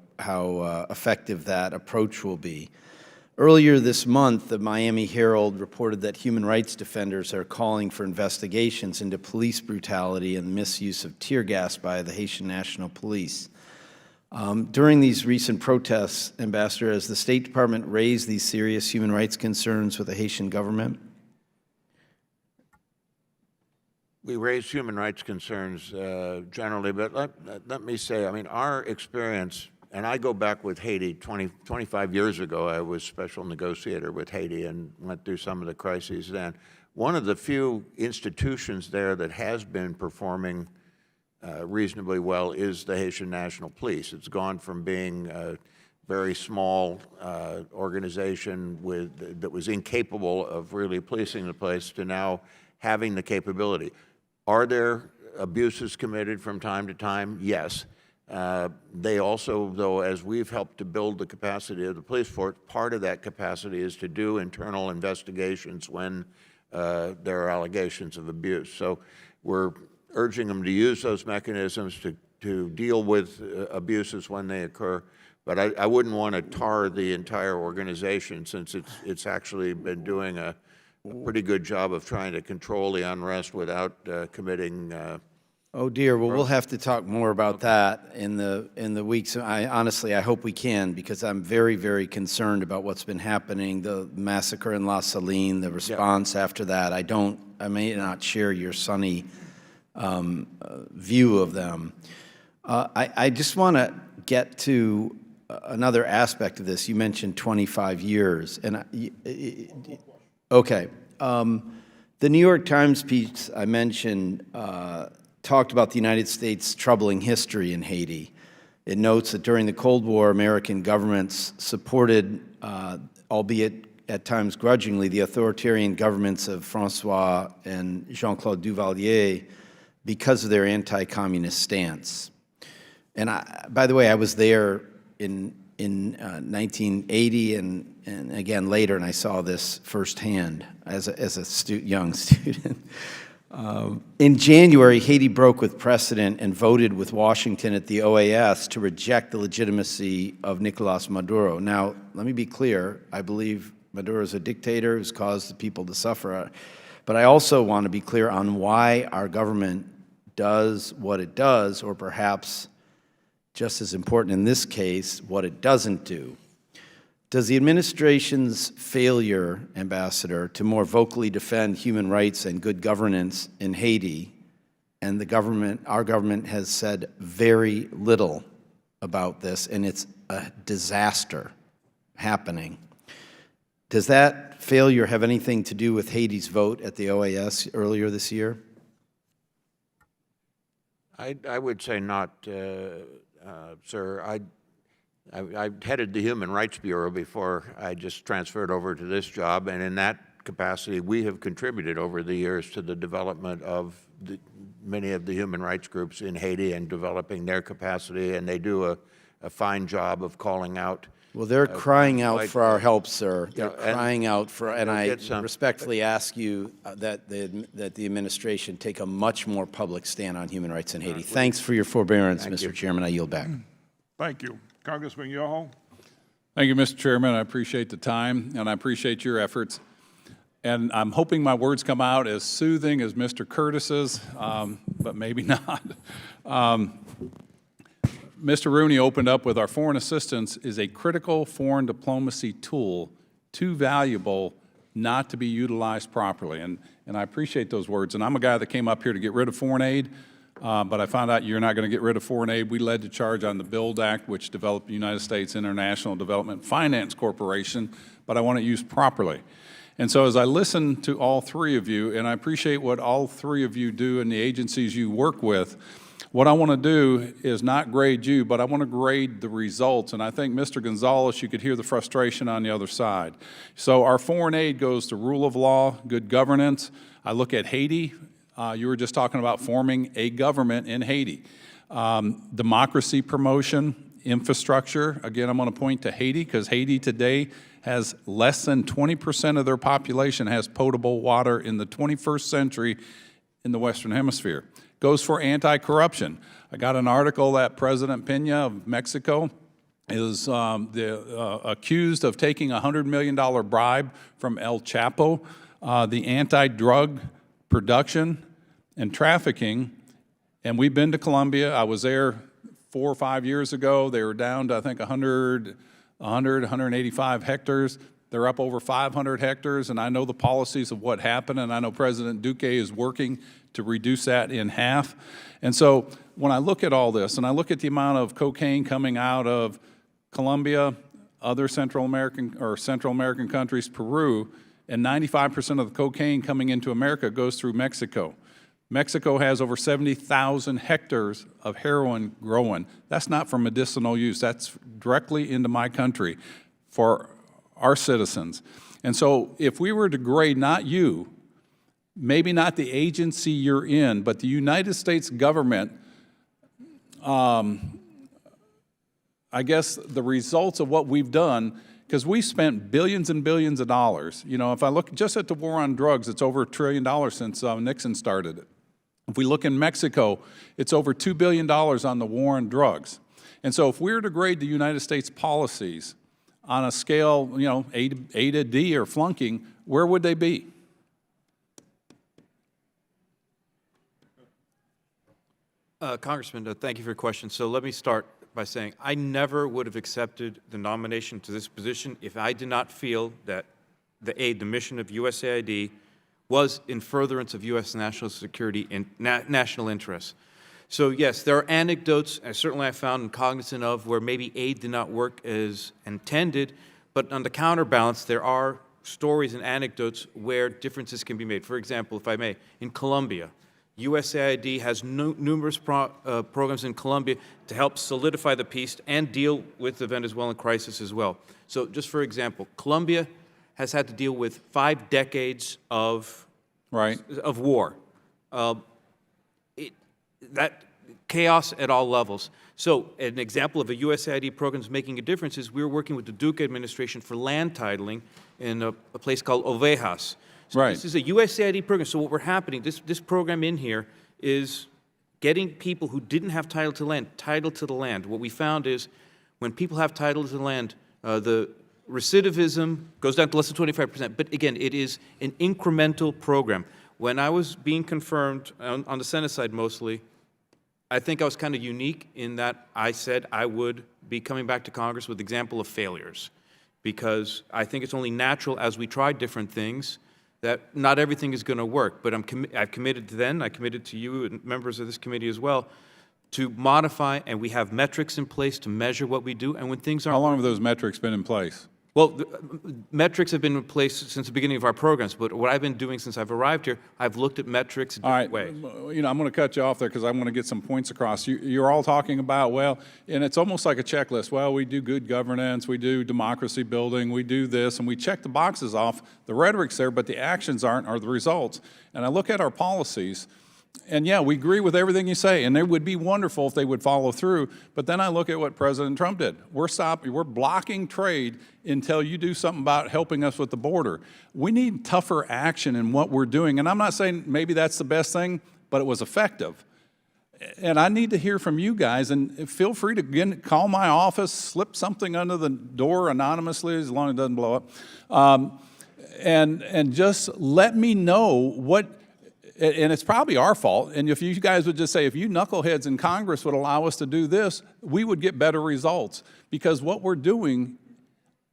effective that approach will be. Earlier this month, the Miami Herald reported that human rights defenders are calling for investigations into police brutality and misuse of tear gas by the Haitian National Police. During these recent protests, Ambassador, has the State Department raised these serious human rights concerns with the Haitian government? We raise human rights concerns generally, but let me say, I mean, our experience, and I go back with Haiti 25 years ago. I was special negotiator with Haiti and went through some of the crises then. One of the few institutions there that has been performing reasonably well is the Haitian National Police. It's gone from being a very small organization that was incapable of really policing the place to now having the capability. Are there abuses committed from time to time? Yes. They also, though, as we've helped to build the capacity of the police force, part of that capacity is to do internal investigations when there are allegations of abuse. So we're urging them to use those mechanisms to deal with abuses when they occur. But I wouldn't want to tar the entire organization, since it's actually been doing a pretty good job of trying to control the unrest without committing. Oh dear. Well, we'll have to talk more about that in the weeks. Honestly, I hope we can, because I'm very, very concerned about what's been happening. The massacre in La Saline, the response after that. I may not share your sunny view of them. I just want to get to another aspect of this. You mentioned 25 years, and okay. The New York Times piece I mentioned talked about the United States' troubling history in Haiti. It notes that during the Cold War, American governments supported, albeit at times grudgingly, the authoritarian governments of François and Jean-Claude Duvalier because of their anti-communist stance. And by the way, I was there in 1980 and again later, and I saw this firsthand as a young student. In January, Haiti broke with precedent and voted with Washington at the OAS to reject the legitimacy of Nicolas Maduro. Now, let me be clear. I believe Maduro is a dictator who's caused the people to suffer. But I also want to be clear on why our government does what it does, or perhaps just as important in this case, what it doesn't do. Does the administration's failure, Ambassador, to more vocally defend human rights and good governance in Haiti, and our government has said very little about this, and it's a disaster happening. Does that failure have anything to do with Haiti's vote at the OAS earlier this year? I would say not, sir. I headed the Human Rights Bureau before I just transferred over to this job, and in that capacity, we have contributed over the years to the development of many of the human rights groups in Haiti and developing their capacity, and they do a fine job of calling out. Well, they're crying out for our help, sir. They're Yeah, crying out for, and I some- respectfully ask you that the administration take a much more public stand on human rights in Haiti. Thanks for your forbearance, Mr. Chairman. I yield back. Thank you. Congressman Yoho? Thank you, Mr. Chairman. I appreciate the time, and I appreciate your efforts. And I'm hoping my words come out as soothing as Mr. Curtis's, but maybe not. Mr. Rooney opened up with our foreign assistance is a critical foreign diplomacy tool, too valuable not to be utilized properly. And I appreciate those words. And I'm a guy that came up here to get rid of foreign aid, but I found out you're not going to get rid of foreign aid. We led the charge on the BUILD Act, which developed the United States International Development Finance Corporation, but I want it used properly. And so as I listen to all three of you, and I appreciate what all three of you do in the agencies you work with, what I want to do is not grade you, but I want to grade the results. And I think, Mr. Gonzalez, you could hear the frustration on the other side. So our foreign aid goes to rule of law, good governance. I look at Haiti. You were just talking about forming a government in Haiti. Democracy promotion, infrastructure. Again, I'm going to point to Haiti because Haiti today has less than 20% of their population has potable water in the 21st century in the Western Hemisphere. Goes for anti-corruption. I got an article that President Peña of Mexico is accused of taking a $100 million bribe from El Chapo. The anti-drug production and trafficking, and we've been to Colombia. I was there 4 or 5 years ago. They were down to, I think, 185 hectares. They're up over 500 hectares, and I know the policies of what happened, and I know President Duque is working to reduce that in half. And so when I look at all this, and I look at the amount of cocaine coming out of Colombia, other Central American countries, Peru, and 95% of the cocaine coming into America goes through Mexico. Mexico has over 70,000 hectares of heroin growing. That's not for medicinal use. That's directly into my country for our citizens. And so if we were to grade not you, maybe not the agency you're in, but the United States government, I guess the results of what we've done, because we spent billions and billions of dollars. You know, if I look just at the war on drugs, it's over $1 trillion since Nixon started it. If we look in Mexico, it's over $2 billion on the war on drugs. And so if we were to grade the United States policies on a scale, you know, A to D or flunking, where would they be? Congressman, thank you for your question. So let me start by saying I never would have accepted the nomination to this position if I did not feel that the mission of USAID was in furtherance of U.S. national security and national interests. So yes, there are anecdotes, certainly I found and cognizant of, where maybe aid did not work as intended, but on the counterbalance, there are stories and anecdotes where differences can be made. For example, if I may, in Colombia, USAID has numerous programs in Colombia to help solidify the peace and deal with the Venezuelan crisis as well. So just for example, Colombia has had to deal with 5 decades of war. That chaos at all levels. So an example of a USAID program that's making a difference is we're working with the Duque administration for land titling in a place called Ovejas. So this is a USAID program. So what we're happening, this program in here is getting people who didn't have title to the land. What we found is when people have title to the land, the recidivism goes down to less than 25%. But again, it is an incremental program. When I was being confirmed, on the Senate side mostly, I think I was kind of unique in that I said I would be coming back to Congress with example of failures, because I think it's only natural as we try different things that not everything is going to work. But I've committed to then, I committed to you and members of this committee as well, to modify, and we have metrics in place to measure what we do, and when things aren't... How long have those metrics been in place? Well, metrics have been in place since the beginning of our programs, but what I've been doing since I've arrived here, I've looked at metrics in different ways. You know, I'm going to cut you off there because I want to get some points across. You're all talking about, well, and it's almost like a checklist. Well, we do good governance, we do democracy building, we do this, and we check the boxes off. The rhetoric's there, but the actions aren't, or the results. And I look at our policies, and yeah, we agree with everything you say, and it would be wonderful if they would follow through, but then I look at what President Trump did. We're blocking trade until you do something about helping us with the border. We need tougher action in what we're doing, and I'm not saying maybe that's the best thing, but it was effective. And I need to hear from you guys, and feel free to again, call my office, slip something under the door anonymously, as long as it doesn't blow up, and just let me know what. And it's probably our fault, and if you guys would just say, if you knuckleheads in Congress would allow us to do this, we would get better results. Because what we're doing,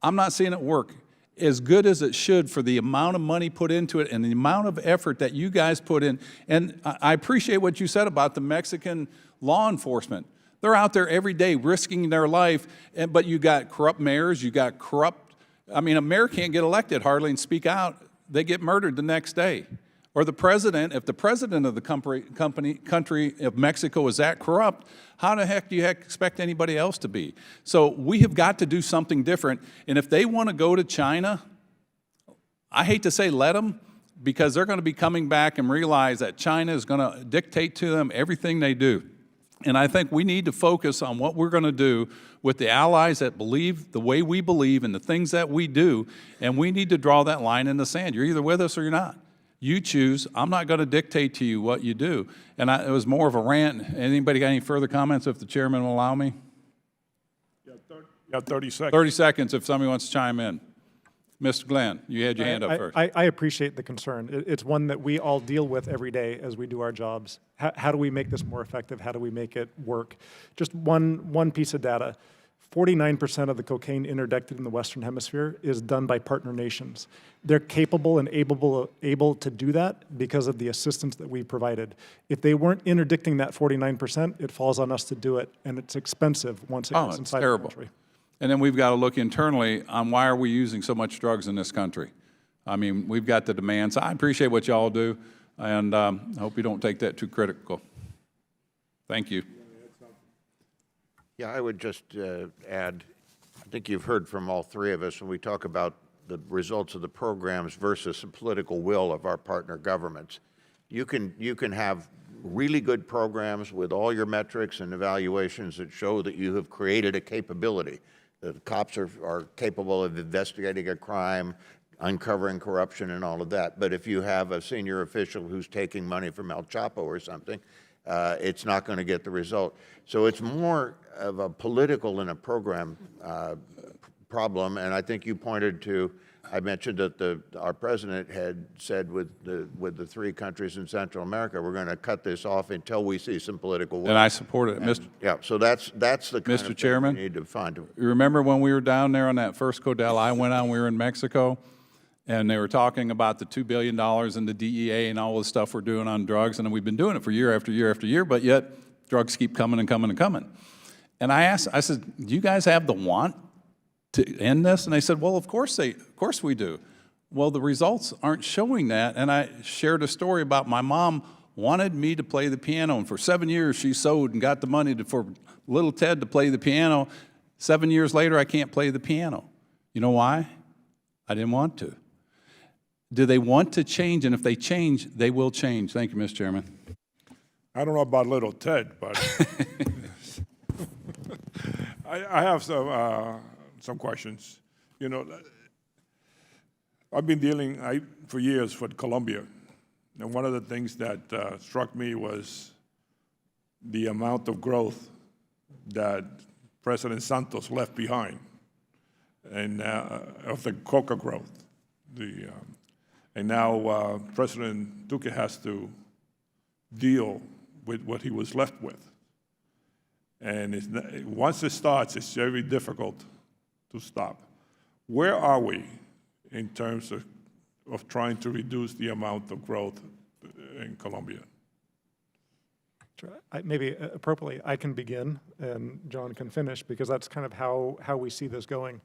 I'm not seeing it work as good as it should for the amount of money put into it and the amount of effort that you guys put in. And I appreciate what you said about the Mexican law enforcement. They're out there every day risking their life, but you got corrupt mayors, you got corrupt, I mean, a mayor can't get elected hardly and speak out. They get murdered the next day. Or the president, if the president of the country of Mexico is that corrupt, how the heck do you expect anybody else to be? So we have got to do something different. And if they want to go to China, I hate to say let them, because they're going to be coming back and realize that China is going to dictate to them everything they do. And I think we need to focus on what we're going to do with the allies that believe the way we believe and the things that we do, and we need to draw that line in the sand. You're either with us or you're not. You choose. I'm not going to dictate to you what you do. And it was more of a rant. Anybody got any further comments, if the chairman will allow me? Yeah, 30 seconds. 30 seconds if somebody wants to chime in. Mr. Glenn, you had your hand up first. I appreciate the concern. It's one that we all deal with every day as we do our jobs. How do we make this more effective? How do we make it work? Just one piece of data. 49% of the cocaine interdicted in the Western Hemisphere is done by partner nations. They're capable and able to do that because of the assistance that we provided. If they weren't interdicting that 49%, it falls on us to do it, and it's expensive once it gets inside the country. And then we've got to look internally on why are we using so much drugs in this country. I mean, we've got the demands. I appreciate what y'all do, and I hope you don't take that too critical. Thank you. Yeah, I would just add, I think you've heard from all three of us when we talk about the results of the programs versus the political will of our partner governments. You can have really good programs with all your metrics and evaluations that show that you have created a capability. The cops are capable of investigating a crime, uncovering corruption and all of that. But if you have a senior official who's taking money from El Chapo or something, it's not going to get the result. So it's more of a political and a program problem. And I think you pointed to, I mentioned that our president had said with the 3 countries in Central America, we're going to cut this off until we see some political will. And I support it. And, yeah, so that's the kind Mr. of Chairman, thing we need to find. You remember when we were down there on that first Codell I went on, we were in Mexico, and they were talking about the $2 billion in the DEA and all the stuff we're doing on drugs, and we've been doing it for year after year after year, but yet drugs keep coming and coming and coming. And I said, do you guys have the want to end this? And they said, well, of course we do. Well, the results aren't showing that. And I shared a story about my mom wanted me to play the piano. And for 7 years, she sewed and got the money for little Ted to play the piano. 7 years later, I can't play the piano. You know why? I didn't want to. Do they want to change? And if they change, they will change. Thank you, Mr. Chairman. I don't know about little Ted, but I have some questions. You know, I've been dealing for years with Colombia, and one of the things that struck me was the amount of growth that President Santos left behind, and of the coca growth. And now President Duque has to deal with what he was left with. And once it starts, it's very difficult to stop. Where are we in terms of trying to reduce the amount of growth in Colombia? Maybe appropriately, I can begin and John can finish, because that's kind of how we see this going.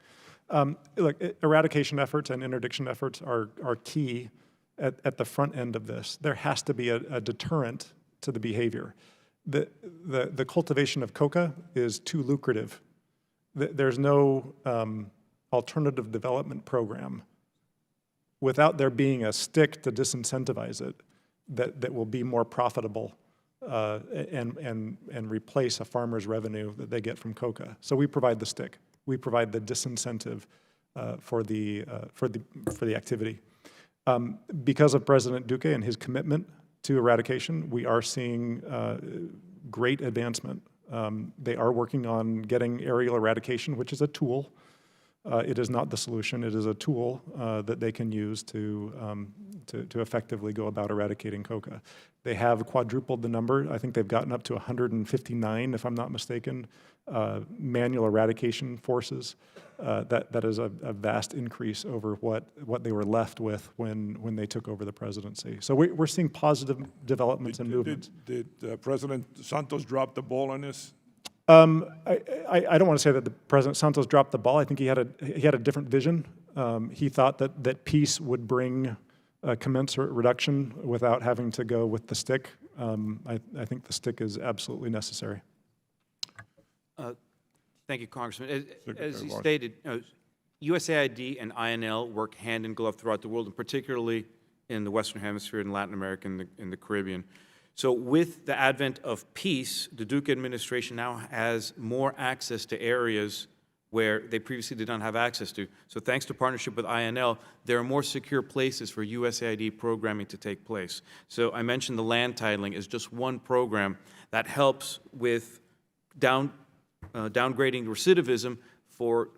Look, eradication efforts and interdiction efforts are key at the front end of this. There has to be a deterrent to the behavior. The cultivation of coca is too lucrative. There's no alternative development program without there being a stick to disincentivize it that will be more profitable and replace a farmer's revenue that they get from coca. So we provide the stick. We provide the disincentive for the activity. Because of President Duque and his commitment to eradication, we are seeing great advancement. They are working on getting aerial eradication, which is a tool. It is not the solution. It is a tool that they can use to effectively go about eradicating coca. They have quadrupled the number. I think they've gotten up to 159, if I'm not mistaken, manual eradication forces. That is a vast increase over what they were left with when they took over the presidency. So we're seeing positive developments and movements. Did President Santos drop the ball on this? I don't want to say that the President Santos dropped the ball. I think he had a different vision. He thought that peace would bring a commensurate reduction without having to go with the stick. I think the stick is absolutely necessary. Thank you, Congressman. As you stated, USAID and INL work hand in glove throughout the world, and particularly in the Western Hemisphere, in Latin America, and the Caribbean. So with the advent of peace, the Duque administration now has more access to areas where they previously did not have access to. So thanks to partnership with INL, there are more secure places for USAID programming to take place. So I mentioned the land titling is just one program that helps with downgrading recidivism for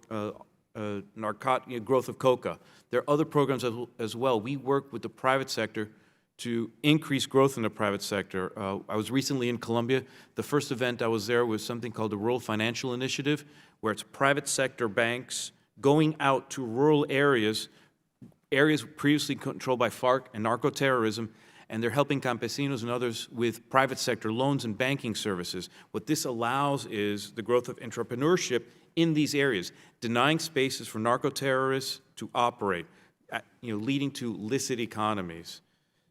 growth of coca. There are other programs as well. We work with the private sector to increase growth in the private sector. I was recently in Colombia. The first event I was there was something called the Rural Financial Initiative, where it's private sector banks going out to rural areas previously controlled by FARC and narco-terrorism, and they're helping campesinos and others with private sector loans and banking services. What this allows is the growth of entrepreneurship in these areas, denying spaces for narco-terrorists to operate, leading to licit economies.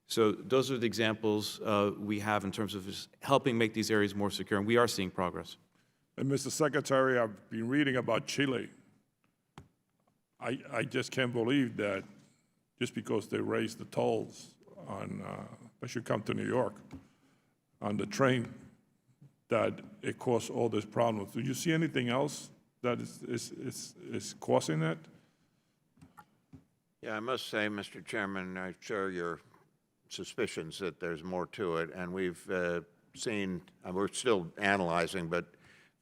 So those are the examples we have in terms of just helping make these areas more secure, and we are seeing progress. And Mr. Secretary, I've been reading about Chile. I just can't believe that just because they raised the tolls on, as you come to New York, on the train, that it caused all these problems. Do you see anything else that is causing that? Yeah, I must say, Mr. Chairman, I share your suspicions that there's more to it, and we've seen, we're still analyzing, but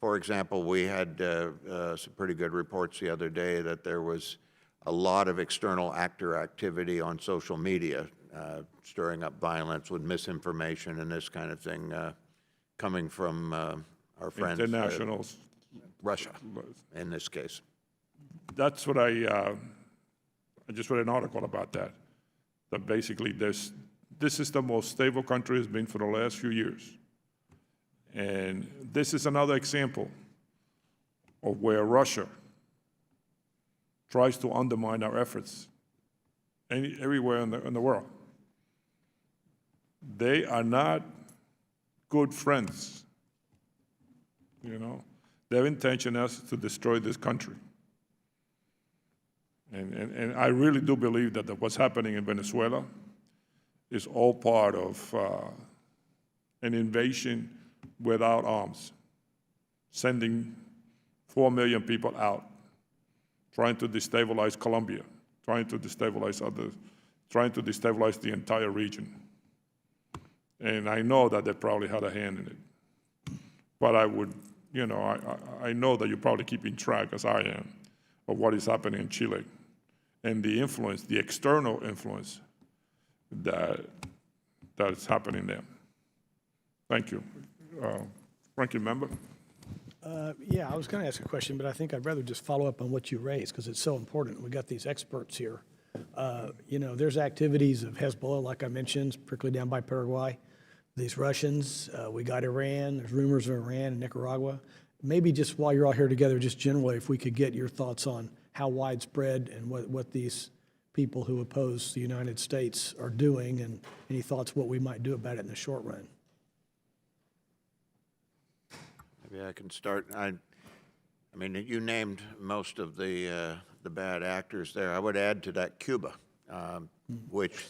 for example, we had some pretty good reports the other day that there was a lot of external actor activity on social media, stirring up violence with misinformation and this kind of thing coming from our friends. Internationals. Russia, in this case. That's what I just read an article about that basically this is the most stable country it's been for the last few years. And this is another example of where Russia tries to undermine our efforts everywhere in the world. They are not good friends, you know. Their intention is to destroy this country. And I really do believe that what's happening in Venezuela is all part of an invasion without arms, sending 4 million people out, trying to destabilize Colombia, trying to destabilize others, trying to destabilize the entire region. And I know that they probably had a hand in it. But I would, you know, I know that you're probably keeping track, as I am, of what is happening in Chile and the influence, the external influence that is happening there. Thank you. Ranking member? Yeah, I was going to ask a question, but I think I'd rather just follow up on what you raised because it's so important. We got these experts here. You know, there's activities of Hezbollah, like I mentioned, particularly down by Paraguay. These Russians, we got Iran. There's rumors of Iran and Nicaragua. Maybe just while you're all here together, just generally, if we could get your thoughts on how widespread and what these people who oppose the United States are doing, and any thoughts what we might do about it in the short run. Maybe I can start. I mean, you named most of the bad actors there. I would add to that Cuba, which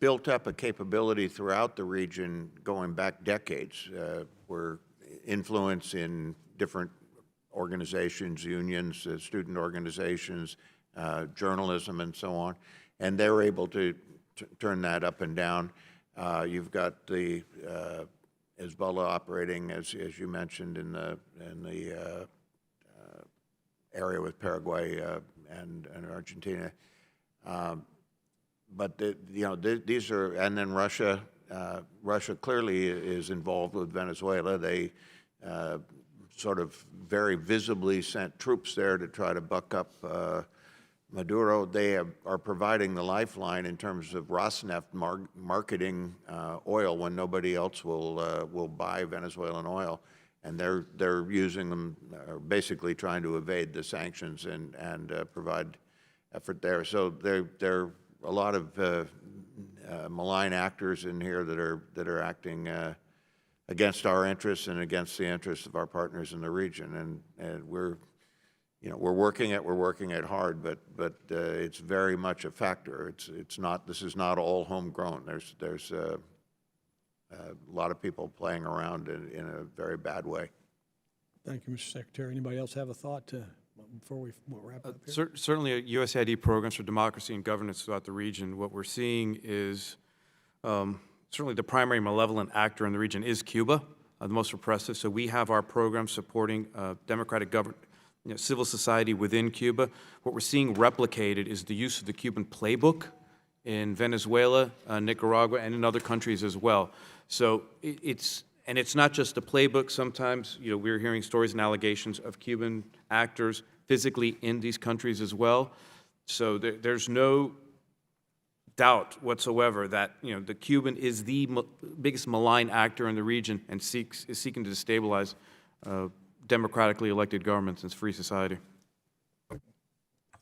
built up a capability throughout the region going back decades, where influence in different organizations, unions, student organizations, journalism, and so on, and they're able to turn that up and down. You've got the Hezbollah operating, as you mentioned, in the area with Paraguay and Argentina. But these are, and then Russia. Russia clearly is involved with Venezuela. They sort of very visibly sent troops there to try to buck up Maduro. They are providing the lifeline in terms of Rosneft marketing oil when nobody else will buy Venezuelan oil, and they're using them, basically trying to evade the sanctions and provide effort there. So there are a lot of malign actors in here that are acting against our interests and against the interests of our partners in the region, and we're working it hard, but it's very much a factor. It's not. This is not all homegrown. There's a lot of people playing around in a very bad way. Thank you, Mr. Secretary. Anybody else have a thought before we wrap up here? Certainly, USAID programs for democracy and governance throughout the region. What we're seeing is certainly the primary malevolent actor in the region is Cuba, the most repressive. So we have our programs supporting democratic government. Civil society within Cuba. What we're seeing replicated is the use of the Cuban playbook in Venezuela, Nicaragua, and in other countries as well. So it's not just the playbook. Sometimes, we're hearing stories and allegations of Cuban actors physically in these countries as well. So there's no doubt whatsoever that the Cuban is the biggest malign actor in the region and is seeking to destabilize democratically elected governments and free society.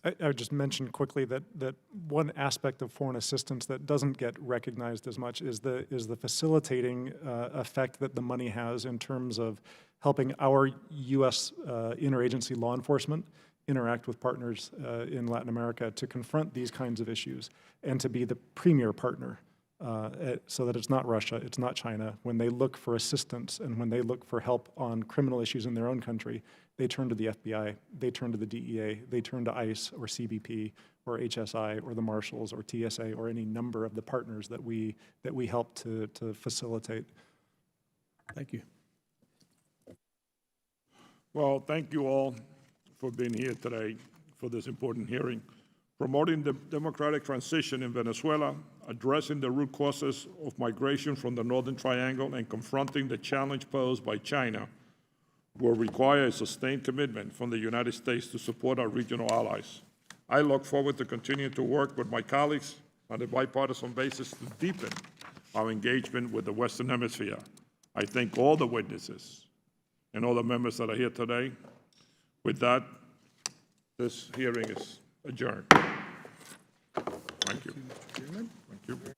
I would just mention quickly that one aspect of foreign assistance that doesn't get recognized as much is the facilitating effect that the money has in terms of helping our U.S. interagency law enforcement interact with partners in Latin America to confront these kinds of issues and to be the premier partner. So that it's not Russia, it's not China. When they look for assistance and when they look for help on criminal issues in their own country, they turn to the FBI, they turn to the DEA, they turn to ICE or CBP or HSI or the Marshals or TSA or any number of the partners that we help to facilitate. Thank you. Well, thank you all for being here today for this important hearing. Promoting the democratic transition in Venezuela, addressing the root causes of migration from the Northern Triangle, and confronting the challenge posed by China will require a sustained commitment from the United States to support our regional allies. I look forward to continuing to work with my colleagues on a bipartisan basis to deepen our engagement with the Western Hemisphere. I thank all the witnesses and all the members that are here today. With that, this hearing is adjourned. Thank you. Thank you.